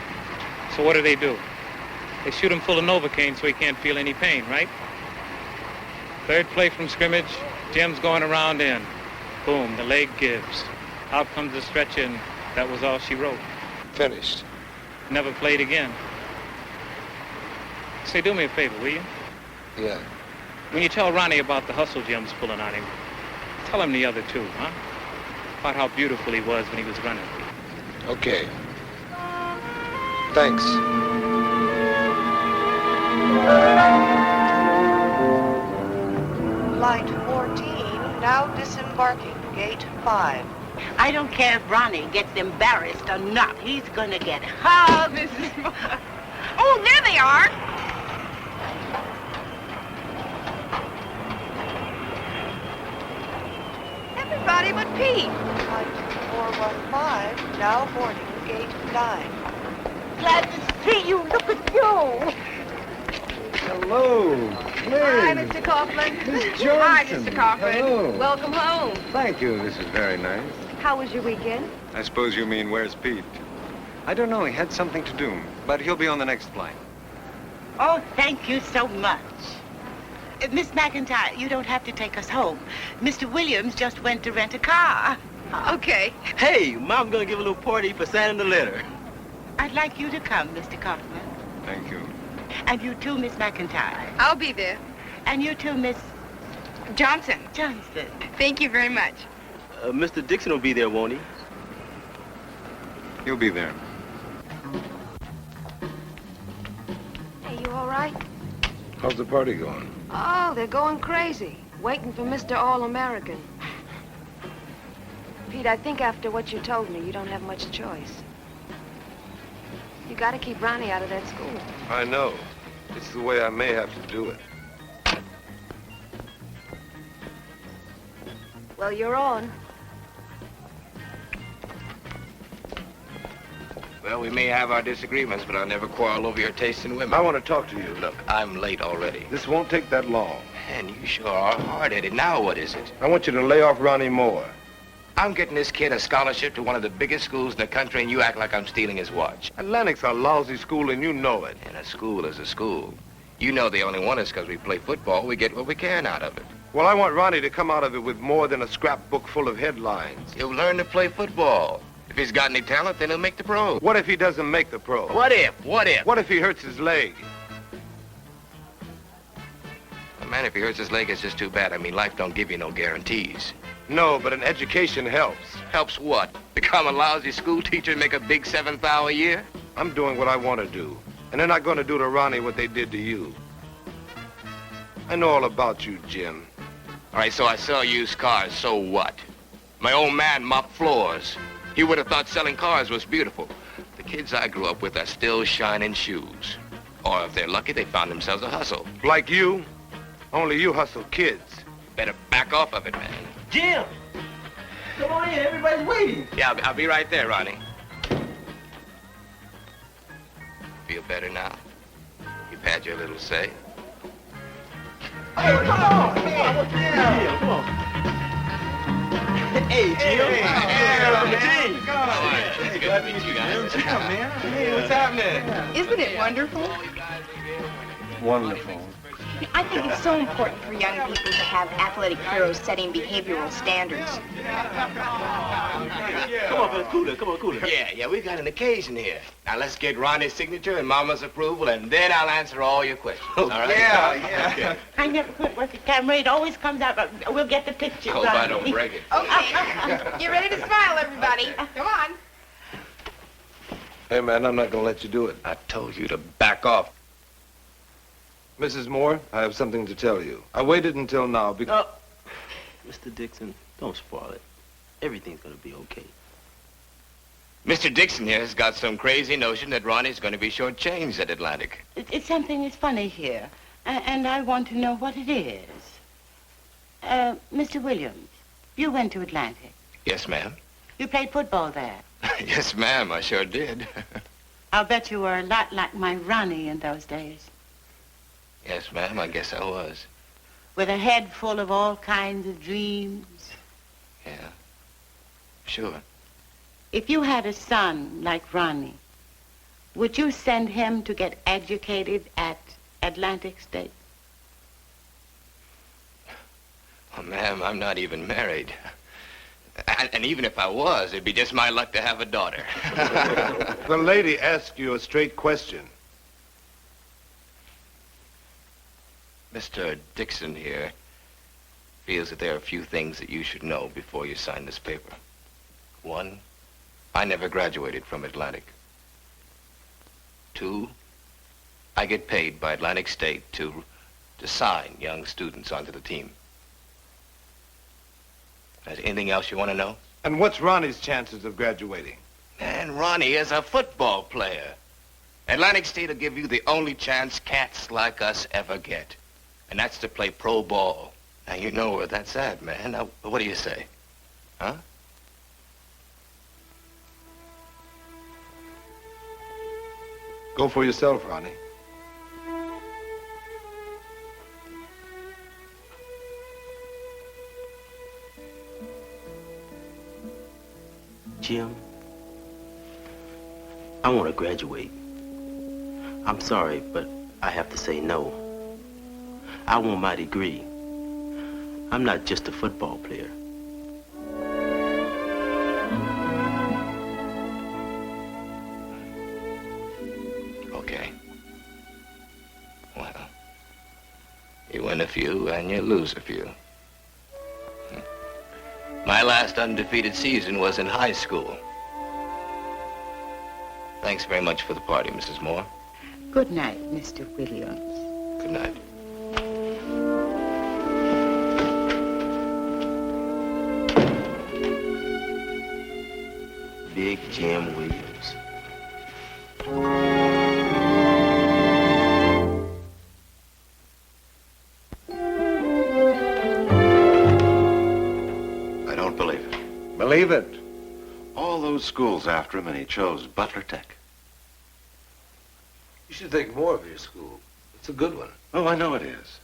So what do? They shoot him full of Novocaine so he can't feel any pain, right? Third play from scrimmage, Jim's going around in. Boom, the leg gives. Out comes the stretcher, and that was all she wrote. Finished. Never played again. Say, do me a favor, will you? Yeah. When you tell Ronnie about the hustle Jim's pulling on him, tell him the other two, huh? About how beautiful he was when he was running. Okay. Thanks. Flight 14, now disembarking, gate 5. I don't care if Ronnie gets embarrassed or not. He's gonna get hugged. Mrs. Moore. Oh, there they are. Everybody but Pete. Flight 415, now boarding, gate 9. Glad to see you. Look at you. Hello. Hi, Mr. Coughlin. Miss Hi, Johnson. Mr. Coughlin. Hello. Welcome home. Thank you. This is very nice. How was your weekend? I suppose you mean, where's Pete? I don't know. He had something to do, but he'll be on the next flight. Oh, thank you so much. Miss McIntyre, you don't have to take us home. Mr. Williams just went to rent a car. Okay. Hey, Mom's gonna give a little party for Santa the letter. I'd like you to come, Mr. Kaufman. Thank you. And you too, Miss McIntyre. I'll be there. And you too, Miss Johnson. Johnson. Thank you very much. Mr. Dixon will be there, won't he? He'll be there. Hey, you all right? How's the party going? Oh, they're going crazy. Waiting for Mr. All-American. Pete, I think after what you told me, you don't have much choice. You gotta keep Ronnie out of that school. I know. It's the way I may have to do it. Well, you're on. Well, we may have our disagreements, but I'll never quarrel over your taste in women. I want to talk to you. Look, I'm late already. This won't take that long. Man, you sure are hard-headed. Now what is it? I want you to lay off Ronnie Moore. I'm getting this kid a scholarship to one of the biggest schools in the country, and you act like I'm stealing his watch. Atlantic's a lousy school, and you know it. And a school is a school. You know they only want us because we play football. We get what we can out of it. Well, I want Ronnie to come out of it with more than a scrapbook full of headlines. He'll learn to play football. If he's got any talent, then he'll make the pros. What if he doesn't make the pro? What if? What if? What if he hurts his leg? Well, man, if he hurts his leg, it's just too bad. I mean, life don't give you no guarantees. No, but an education helps. Helps what? Become a lousy school teacher and make a big 7th hour a year? I'm doing what I want to do. And they're not going to do to Ronnie what they did to you. I know all about you, Jim. All right, so I sell used cars, so what? My old man mopped floors. He would have thought selling cars was beautiful. The kids I grew up with are still shining shoes. Or if they're lucky, they found themselves a hustle. Like you? Only you hustle kids. Better back off of it, man. Jim! Come on in, everybody's waiting. Yeah, I'll be right there, Ronnie. Feel better now? You've had your little say. Hey, come on! Come on, what's the deal? Come on. Hey, Jim. Hey, Glad to meet you guys. man. Hey, what's happening? Isn't it wonderful? Wonderful. I think it's so important for young people to have athletic heroes setting behavioral standards. Come on, fellas, cooler. Come on, cooler. Yeah, we got an occasion here. Now let's get Ronnie's signature and Mama's approval, and then I'll answer all your questions. All right? Yeah. Okay. I never could work the camera. It always comes out. We'll get the picture. Hope I don't break it. Okay. Get ready to smile, everybody. Come on. Hey, man, I'm not going to let you do it. I told you to back off. Mrs. Moore, I have something to tell you. I waited until now because... Mr. Dixon, don't spoil it. Everything's gonna be okay. Mr. Dixon here has got some crazy notion that Ronnie's going to be shortchanged at Atlantic. It's something that's funny here. And I want to know what it is. Mr. Williams, you went to Atlantic. Yes, ma'am. You played football there. Yes, ma'am, I sure did. I'll bet you were a lot like my Ronnie in those days. Yes, ma'am, I guess I was. With a head full of all kinds of dreams. Yeah, sure. If you had a son like Ronnie, would you send him to get educated at Atlantic State? Well, ma'am, I'm not even married. And even if I was, it'd be just my luck to have a daughter. The lady asked you a straight question. Mr. Dixon here feels that there are a few things that you should know before you sign this paper. One, I never graduated from Atlantic. Two, I get paid by Atlantic State to sign young students onto the team. Is there anything else you want to know? And what's Ronnie's chances of graduating? And Ronnie is a football player. Atlantic State will give you the only chance cats like us ever get. And that's to play pro ball. Now, you know where that's at, man. Now, what do you say? Huh? Go for yourself, Ronnie. Jim, I want to graduate. I'm sorry, but I have to say no. I want my degree. I'm not just a football player. Okay. Well, you win a few and you lose a few. My last undefeated season was in high school. Thanks very much for the party, Mrs. Moore. Good night, Mr. Williams. Good night. Big Jim Williams. I don't believe it. Believe it. All those schools after him, and he chose Butler Tech. You should think more of your school. It's a good one. Oh, I know it is.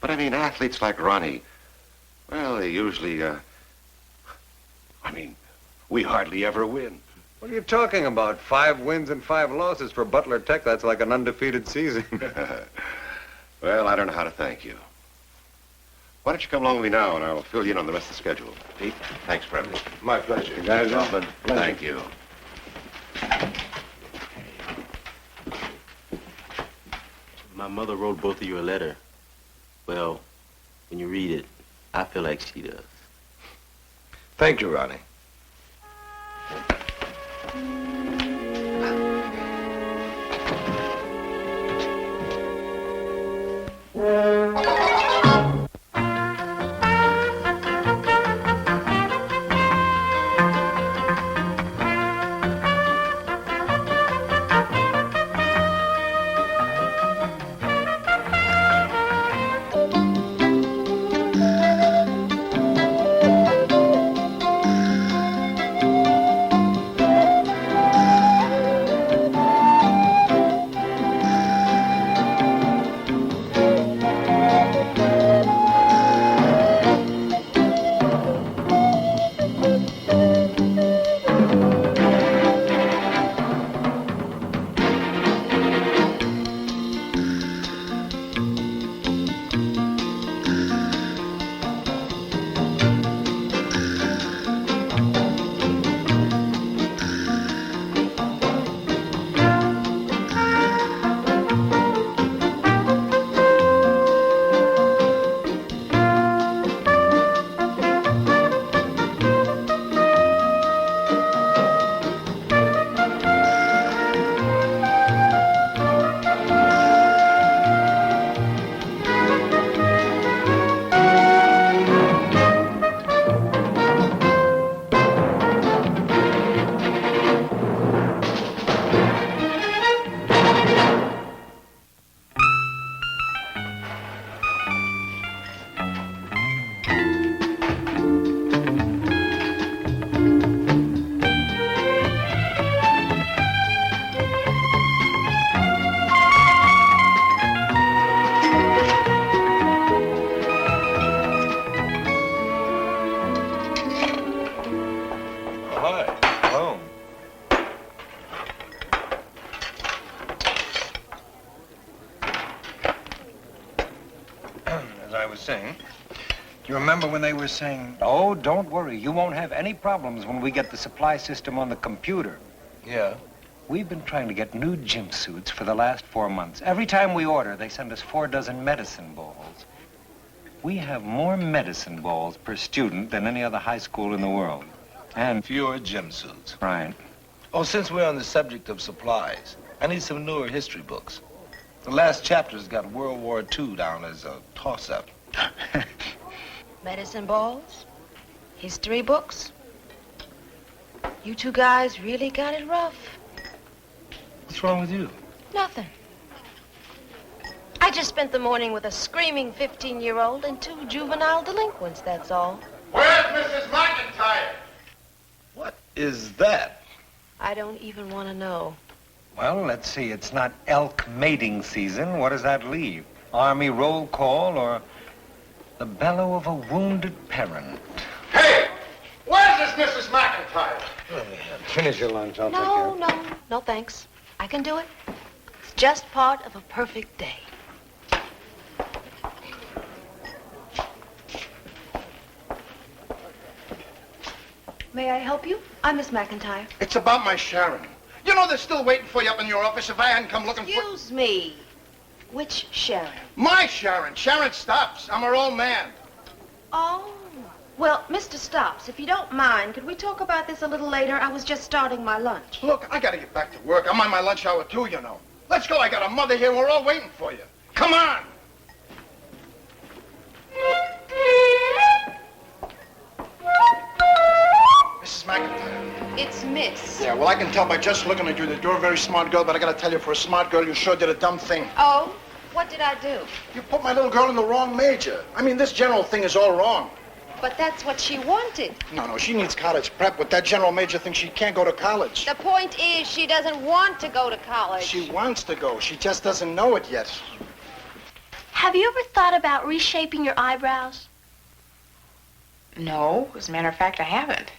But I mean, athletes like Ronnie, well, they usually, we hardly ever win. What are you talking about? 5 wins and 5 losses for Butler Tech. That's like an undefeated season. Well, I don't know how to thank you. Why don't you come along with me now, and I'll fill you in on the rest of the schedule. Pete, thanks for everything. My pleasure. You guys, thank you. My mother wrote both of you a letter. Well, when you read it, I feel like she does. Thank you, Ronnie. You remember when they were saying, oh, don't worry, you won't have any problems when we get the supply system on the computer? Yeah. We've been trying to get new gym suits for the last 4 months. Every time we order, they send us 4 dozen medicine balls. We have more medicine balls per student than any other high school in the world. And fewer gym suits. Right. Oh, since we're on the subject of supplies, I need some newer history books. The last chapter's got World War II down as a toss-up. Medicine balls? History books? You two guys really got it rough. What's wrong with you? Nothing. I just spent the morning with a screaming 15-year-old and 2 juvenile delinquents, that's all. Where's Mrs. McIntyre? What is that? I don't even want to know. Well, let's see. It's not elk mating season. What does that leave? Army roll call or the bellow of a wounded parent? Hey! Where's this Mrs. McIntyre? Finish your lunch. I'll take care of it. No, thanks. I can do it. It's just part of a perfect day. May I help you? I'm Miss McIntyre. It's about my Sharon. You know they're still waiting for you up in your office if I hadn't come looking for... Excuse me. Which Sharon? My Sharon. Sharon Stops. I'm her old man. Oh. Well, Mr. Stops, if you don't mind, could we talk about this a little later? I was just starting my lunch. Look, I gotta get back to work. I'm on my lunch hour too, you know. Let's go. I got a mother here. We're all waiting for you. Come on. Mrs. McIntyre. It's Miss. Yeah, well, I can tell by just looking at you that you're a very smart girl, but I gotta tell you, for a smart girl, you sure did a dumb thing. Oh? What did I do? You put my little girl in the wrong major. I mean, this general thing is all wrong. But that's what she wanted. No, she needs college prep. With that general major thing, she can't go to college. The point is, she doesn't want to go to college. She wants to go. She just doesn't know it yet. Have you ever thought about reshaping your eyebrows? No, as a matter of fact, I haven't.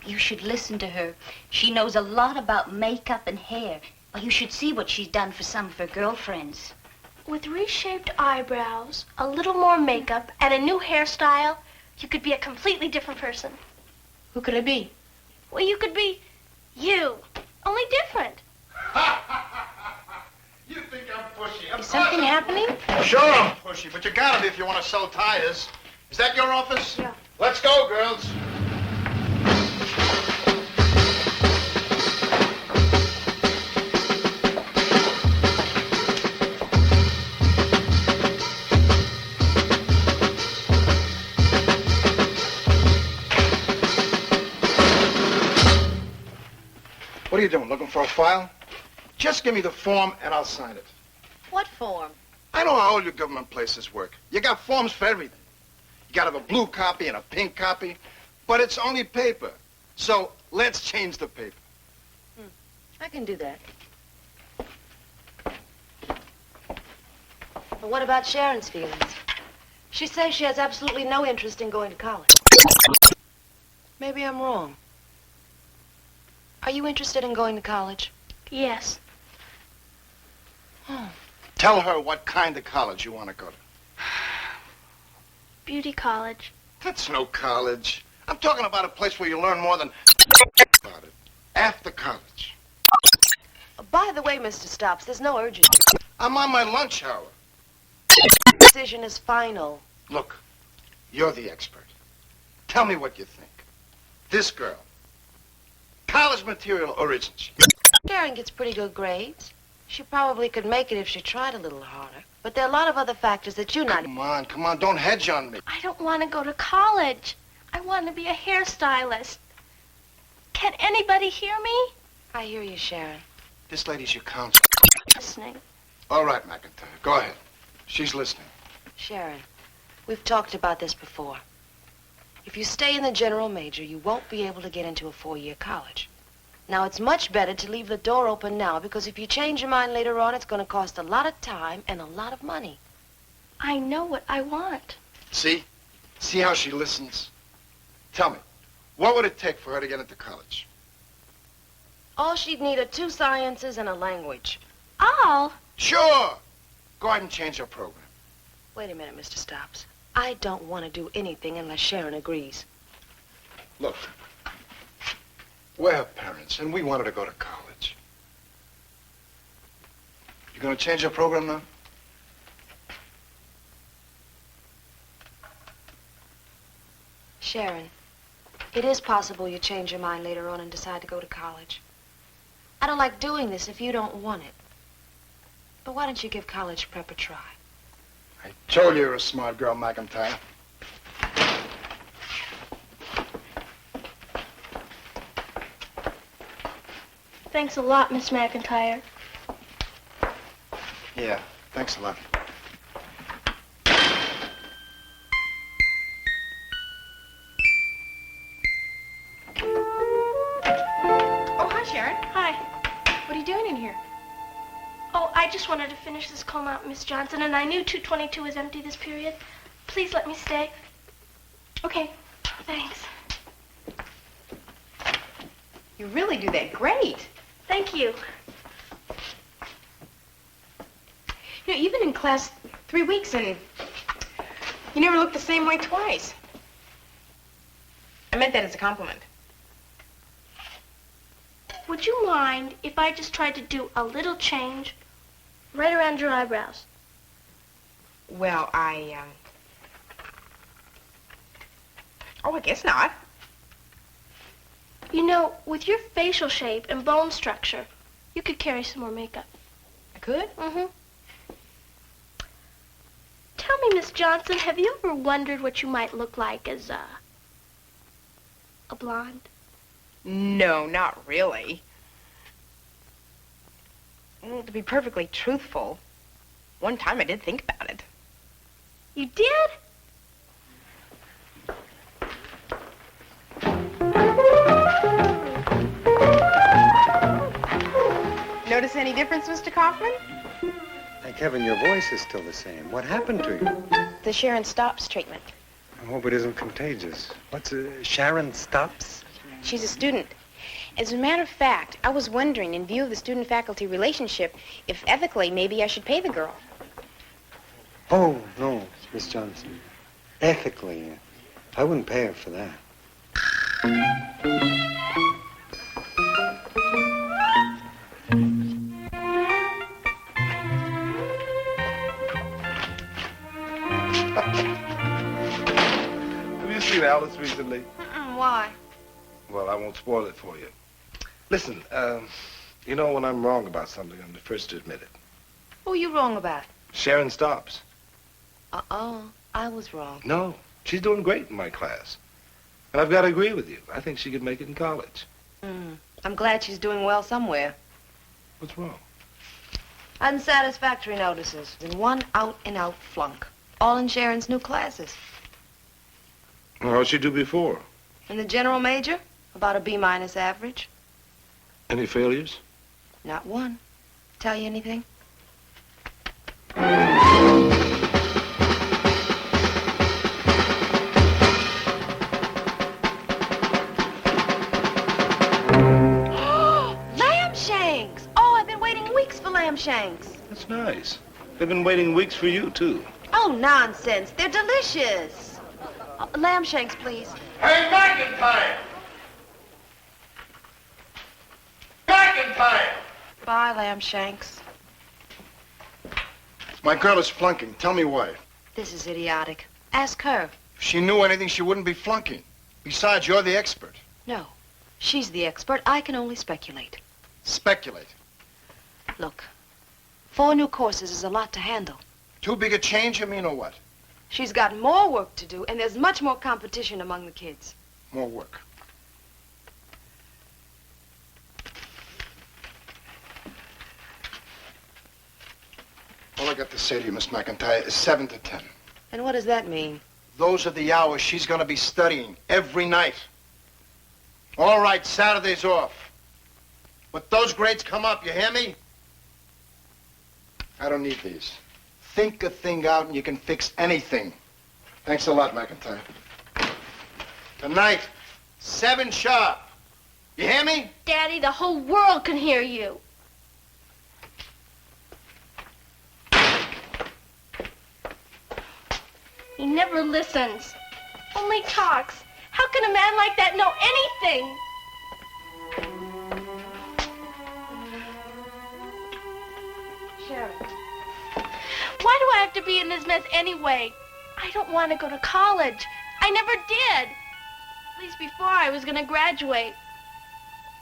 You should listen to her. She knows a lot about makeup and hair. Well, you should see what she's done for some of her girlfriends. With reshaped eyebrows, a little more makeup, and a new hairstyle, you could be a completely different person. Who could it be? Well, you could be you, only different. You think I'm pushy? Is something happening? Sure I'm pushy, but you gotta be if you want to sell tires. Is that your office? Yeah. Let's go, girls. What are you doing, looking for a file? Just give me the form and I'll sign it. What form? I know how all your government places work. You got forms for everything. You gotta have a blue copy and a pink copy, but it's only paper. So let's change the paper. I can do that. But what about Sharon's feelings? She says she has absolutely no interest in going to college. Maybe I'm wrong. Are you interested in going to college? Yes. Oh. Tell her what kind of college you want to go to. Beauty college. That's no college. I'm talking about a place where you learn more than about it. After college. By the way, Mr. Stops, there's no urgency. I'm on my lunch hour. Decision is final. Look, you're the expert. Tell me what you think. This girl, college material or isn't she? Sharon gets pretty good grades. She probably could make it if she tried a little harder. But there are a lot of other factors that you're not... Come on, don't hedge on me. I don't want to go to college. I want to be a hairstylist. Can anybody hear me? I hear you, Sharon. This lady's your counselor. Listening. All right, McIntyre, go ahead. She's listening. Sharon, we've talked about this before. If you stay in the general major, you won't be able to get into a 4-year college. Now, it's much better to leave the door open now, because if you change your mind later on, it's going to cost a lot of time and a lot of money. I know what I want. See? See how she listens? Tell me, what would it take for her to get into college? All she'd need are 2 sciences and a language. All? Sure. Go ahead and change her program. Wait a minute, Mr. Stops. I don't want to do anything unless Sharon agrees. Look, we're her parents, and we want her to go to college. You gonna change your program now? Sharon, it is possible you change your mind later on and decide to go to college. I don't like doing this if you don't want it. But why don't you give college prep a try? I told you you're a smart girl, McIntyre. Thanks a lot, Miss McIntyre. Yeah, thanks a lot. Oh, hi, Sharon. Hi. What are you doing in here? Oh, I just wanted to finish this comb out, Miss Johnson, and I knew 222 was empty this period. Please let me stay. Okay. Thanks. You really do that great. Thank you. You know, you've been in class 3 weeks, and you never looked the same way twice. I meant that as a compliment. Would you mind if I just tried to do a little change right around your eyebrows? Well, Oh, I guess not. You know, with your facial shape and bone structure, you could carry some more makeup. I could? Mm-hmm. Tell me, Miss Johnson, have you ever wondered what you might look like as a blonde? No, not really. Well, to be perfectly truthful, one time I did think about it. You did? Notice any difference, Mr. Kaufman? Hey, Kevin, your voice is still the same. What happened to you? The Sharon Stops treatment. I hope it isn't contagious. What's Sharon Stops? She's a student. As a matter of fact, I was wondering, in view of the student-faculty relationship, if ethically maybe I should pay the girl. Oh, no, Miss Johnson. Ethically, I wouldn't pay her for that. Have you seen Alice recently? Why? Well, I won't spoil it for you. Listen, you know when I'm wrong about something, I'm the first to admit it. Who are you wrong about? Sharon Stops. I was wrong. No, she's doing great in my class. And I've got to agree with you. I think she could make it in college. I'm glad she's doing well somewhere. What's wrong? Unsatisfactory notices and one out-and-out flunk. All in Sharon's new classes. Well, how'd she do before? In the general major, about a B- average. Any failures? Not one. Tell you anything? Lamb shanks! Oh, I've been waiting weeks for lamb shanks. That's nice. They've been waiting weeks for you, too. Oh, nonsense. They're delicious. Lamb shanks, please. Hey, McIntyre! McIntyre! Bye, lamb shanks. My girl is flunking. Tell me why. This is idiotic. Ask her. If she knew anything, she wouldn't be flunking. Besides, you're the expert. No. She's the expert. I can only speculate. Speculate. Look, 4 new courses is a lot to handle. Too big a change, you mean, or what? She's got more work to do, and there's much more competition among the kids. More work. All I got to say to you, Miss McIntyre, is 7 to 10. And what does that mean? Those are the hours she's going to be studying every night. All right, Saturday's off. But those grades come up, you hear me? I don't need these. Think a thing out and you can fix anything. Thanks a lot, McIntyre. Tonight, 7 sharp. You hear me? Daddy, the whole world can hear you. He never listens. Only talks. How can a man like that know anything? Sharon. Why do I have to be in this mess anyway? I don't want to go to college. I never did. At least before I was going to graduate.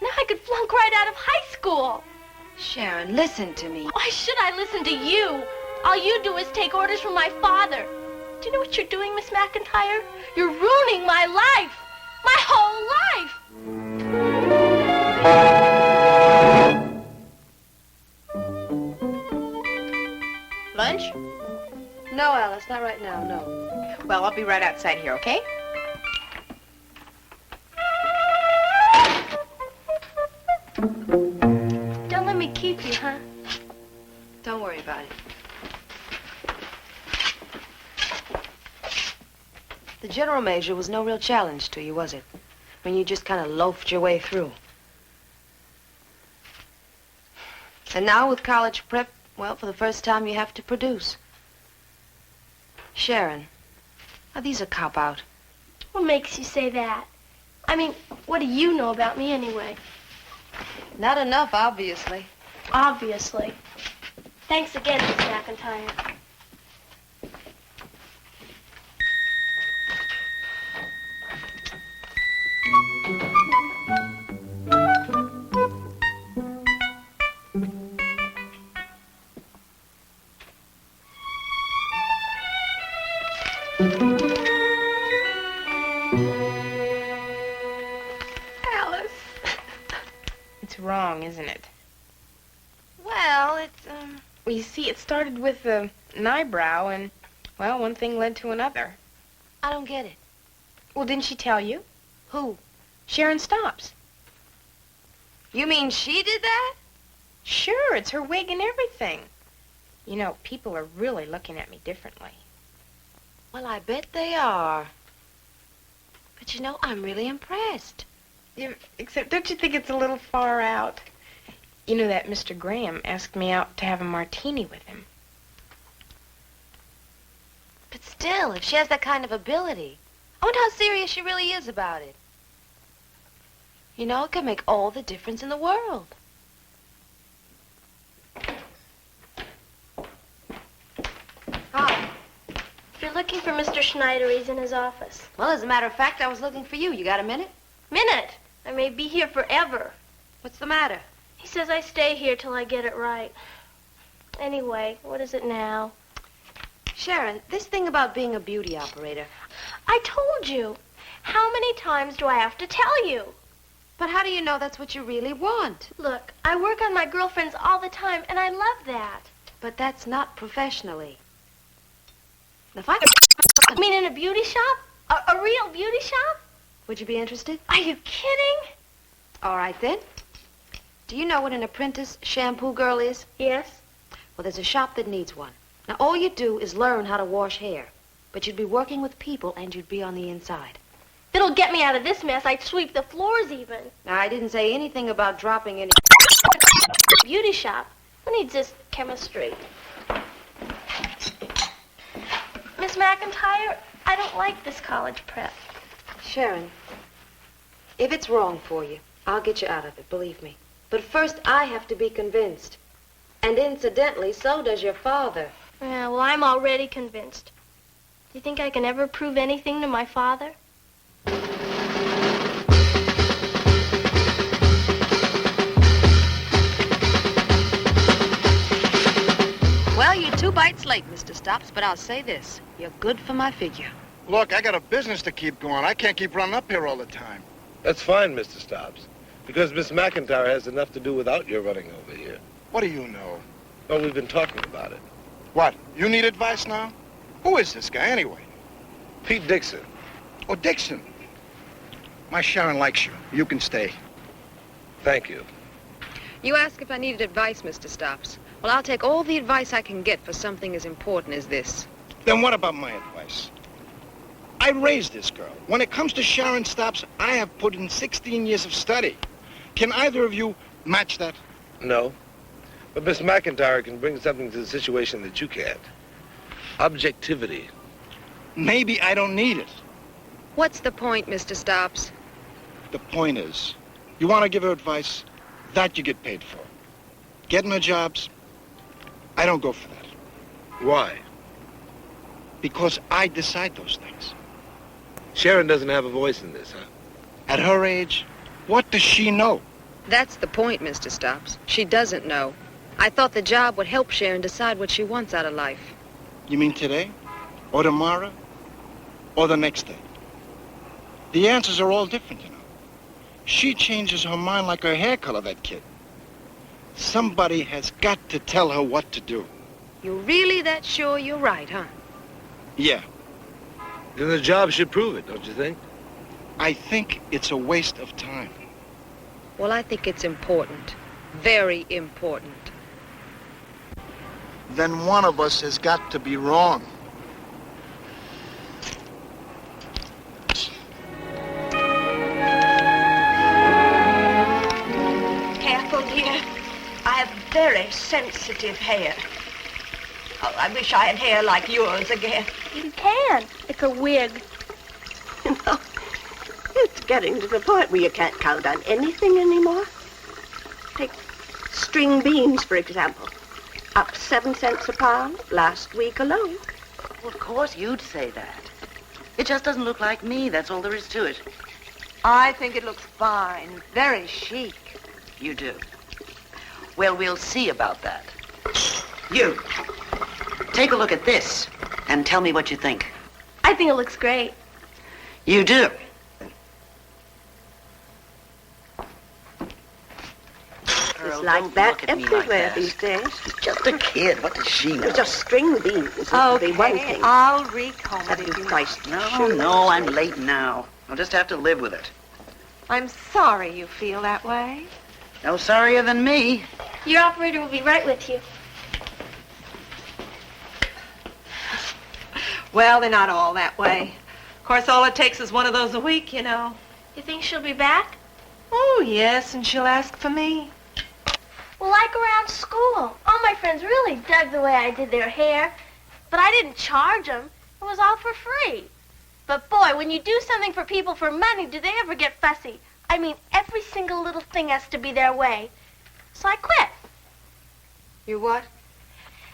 Now I could flunk right out of high school. Sharon, listen to me. Why should I listen to you? All you do is take orders from my father. Do you know what you're doing, Miss McIntyre? You're ruining my life. My whole life. Lunch? No, Alice, not right now, no. Well, I'll be right outside here, okay? Don't let me keep you, huh? Don't worry about it. The general major was no real challenge to you, was it? When you just kind of loafed your way through. And now with college prep, well, for the first time you have to produce. Sharon, are these a cop-out? What makes you say that? I mean, what do you know about me anyway? Not enough, obviously. Obviously. Thanks again, Miss McIntyre. Alice. It's wrong, isn't it? Well, it's, Well, you see, it started with an eyebrow, and, well, one thing led to another. I don't get it. Well, didn't she tell you? Who? Sharon Stops. You mean she did that? Sure, it's her wig and everything. You know, people are really looking at me differently. Well, I bet they are. But you know, I'm really impressed. Yeah, except, don't you think it's a little far out? You know, that Mr. Graham asked me out to have a martini with him. But still, if she has that kind of ability, I wonder how serious she really is about it. You know, it could make all the difference in the world. Hi. If you're looking for Mr. Schneider, he's in his office. Well, as a matter of fact, I was looking for you. You got a minute? Minute? I may be here forever. What's the matter? He says I stay here till I get it right. Anyway, what is it now? Sharon, this thing about being a beauty operator. I told you. How many times do I have to tell you? But how do you know that's what you really want? Look, I work on my girlfriends all the time, and I love that. But that's not professionally. If I You mean in a beauty shop? A real beauty shop? Would you be interested? Are you kidding? All right, then. Do you know what an apprentice shampoo girl is? Yes. Well, there's a shop that needs one. Now, all you do is learn how to wash hair. But you'd be working with people, and you'd be on the inside. It'll get me out of this mess. I'd sweep the floors even. Now, I didn't say anything about dropping any... Beauty shop. Who needs this chemistry? Miss McIntyre, I don't like this college prep. Sharon, if it's wrong for you, I'll get you out of it, believe me. But first, I have to be convinced. And incidentally, so does your father. Yeah, well, I'm already convinced. Do you think I can ever prove anything to my father? Well, you're 2 bites late, Mr. Stops, but I'll say this. You're good for my figure. Look, I got a business to keep going. I can't keep running up here all the time. That's fine, Mr. Stops, because Miss McIntyre has enough to do without your running over here. What do you know? Well, we've been talking about it. What? You need advice now? Who is this guy, anyway? Pete Dixon. Oh, Dixon. My Sharon likes you. You can stay. Thank you. You ask if I needed advice, Mr. Stops. Well, I'll take all the advice I can get for something as important as this. Then what about my advice? I raised this girl. When it comes to Sharon Stops, I have put in 16 years of study. Can either of you match that? No. But Miss McIntyre can bring something to the situation that you can't. Objectivity. Maybe I don't need it. What's the point, Mr. Stops? The point is, you want to give her advice, that you get paid for. Getting her jobs, I don't go for that. Why? Because I decide those things. Sharon doesn't have a voice in this, huh? At her age, what does she know? That's the point, Mr. Stops. She doesn't know. I thought the job would help Sharon decide what she wants out of life. You mean today? Or tomorrow? Or the next day? The answers are all different, you know. She changes her mind like her hair color, that kid. Somebody has got to tell her what to do. You're really that sure you're right, huh? Yeah. Then the job should prove it, don't you think? I think it's a waste of time. Well, I think it's important. Very important. Then one of us has got to be wrong. Careful, dear. I have very sensitive hair. Oh, I wish I had hair like yours again. You can. It's a wig. You know, it's getting to the point where you can't count on anything anymore. Take string beans, for example. Up 7 cents a pound last week alone. Well, of course you'd say that. It just doesn't look like me, that's all there is to it. I think it looks fine. Very chic. You do. Well, we'll see about that. You, take a look at this and tell me what you think. I think it looks great. You do? It's like that everywhere these days. She's just a kid. What does she know? It's just string beans. Okay, The one thing. I'll recall Have you priced? No, I'm late now. I'll just have to live with it. I'm sorry you feel that way. No sorrier than me. Your operator will be right with you. Well, they're not all that way. Of course, all it takes is one of those a week, you know. You think she'll be back? Oh, yes, and she'll ask for me. Well, like around school. All my friends really dug the way I did their hair. But I didn't charge them. It was all for free. But boy, when you do something for people for money, do they ever get fussy? I mean, every single little thing has to be their way. So I quit. You what?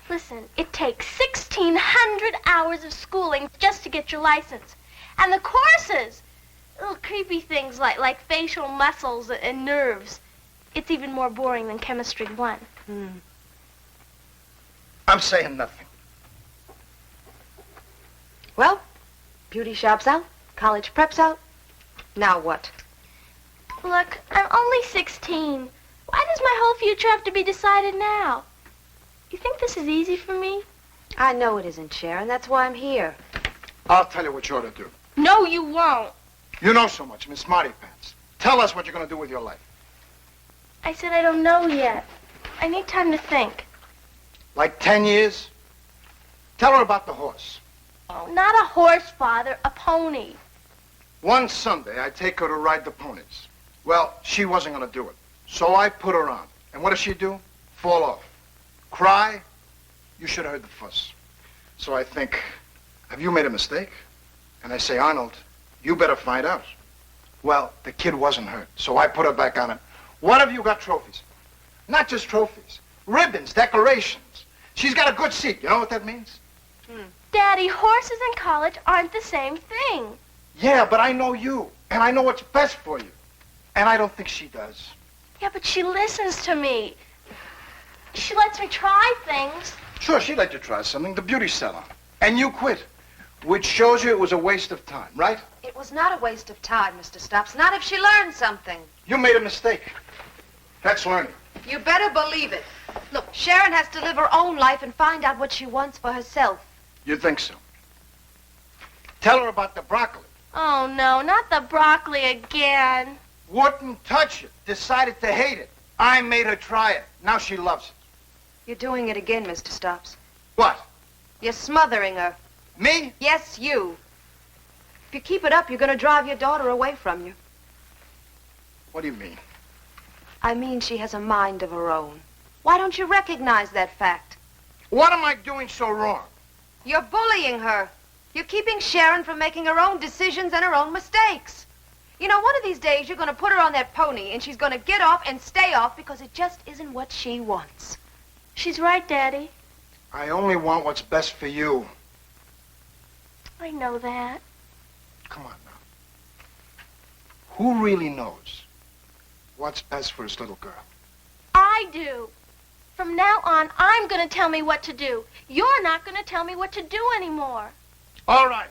Listen, it takes 1,600 hours of schooling just to get your license. And the courses, little creepy things like facial muscles and nerves. It's even more boring than Chemistry 1. I'm saying nothing. Well, beauty shop's out, college prep's out. Now what? Look, I'm only 16. Why does my whole future have to be decided now? You think this is easy for me? I know it isn't, Sharon. That's why I'm here. I'll tell you what you ought to do. No, you won't. You know so much, Miss Smarty Pants. Tell us what you're going to do with your life. I said I don't know yet. I need time to think. Like 10 years? Tell her about the horse. Oh, not a horse, Father, a pony. One Sunday, I take her to ride the ponies. Well, she wasn't going to do it. So I put her on. And what does she do? Fall off. Cry? You should have heard the fuss. So I think, have you made a mistake? And I say, Arnold, you better find out. Well, the kid wasn't hurt, so I put her back on it. What have you got trophies for? Not just trophies. Ribbons, decorations. She's got a good seat. You know what that means? Daddy, horses and college aren't the same thing. Yeah, but I know you, and I know what's best for you. And I don't think she does. Yeah, but she listens to me. She lets me try things. Sure, she let you try something, the beauty salon. And you quit, which shows you it was a waste of time, right? It was not a waste of time, Mr. Stops. Not if she learned something. You made a mistake. That's learning. You better believe it. Look, Sharon has to live her own life and find out what she wants for herself. You think so? Tell her about the broccoli. Oh, no, not the broccoli again. Wouldn't touch it. Decided to hate it. I made her try it. Now she loves it. You're doing it again, Mr. Stops. What? You're smothering her. Me? Yes, you. If you keep it up, you're going to drive your daughter away from you. What do you mean? I mean she has a mind of her own. Why don't you recognize that fact? What am I doing so wrong? You're bullying her. You're keeping Sharon from making her own decisions and her own mistakes. You know, one of these days you're going to put her on that pony and she's going to get off and stay off because it just isn't what she wants. She's right, Daddy. I only want what's best for you. I know that. Come on now. Who really knows what's best for his little girl? I do. From now on, I'm going to tell me what to do. You're not going to tell me what to do anymore. All right.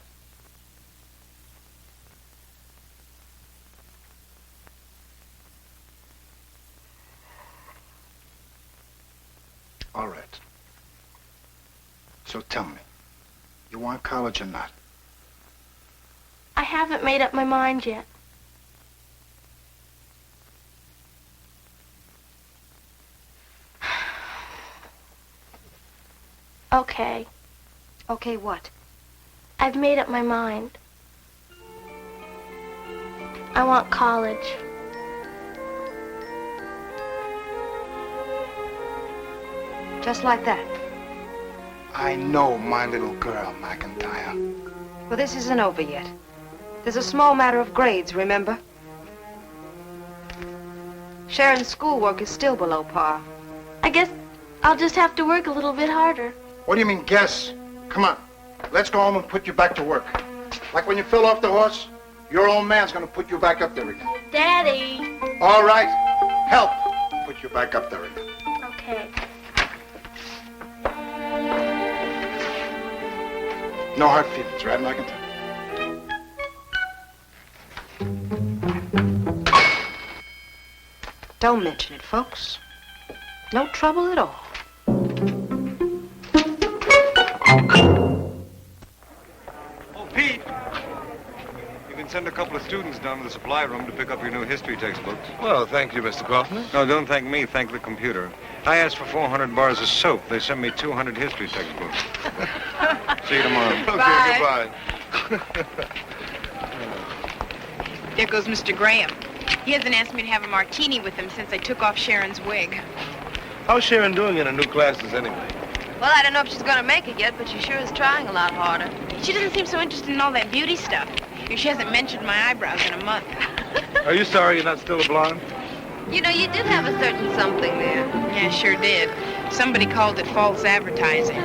All right. So tell me, you want college or not? I haven't made up my mind yet. Okay. Okay, what? I've made up my mind. I want college. Just like that. I know my little girl, McIntyre. Well, this isn't over yet. There's a small matter of grades, remember? Sharon's schoolwork is still below par. I guess I'll just have to work a little bit harder. What do you mean, guess? Come on. Let's go home and put you back to work. Like when you fell off the horse, your old man's gonna put you back up there again. Daddy. All right. Help put you back up there again. Okay. No hard feelings, right, McIntyre? Don't mention it, folks. No trouble at all. Oh, Pete! You can send a couple of students down to the supply room to pick up your new history textbooks. Well, thank you, Mr. Kaufman. No, don't thank me. Thank the computer. I asked for 400 bars of soap. They sent me 200 history textbooks. See you tomorrow. Okay, goodbye. There goes Mr. Graham. He hasn't asked me to have a martini with him since I took off Sharon's wig. How's Sharon doing in her new classes anyway? Well, I don't know if she's going to make it yet, but she sure is trying a lot harder. She doesn't seem so interested in all that beauty stuff. She hasn't mentioned my eyebrows in a month. Are you sorry you're not still a blonde? You know, you did have a certain something there. Yeah, sure did. Somebody called it false advertising.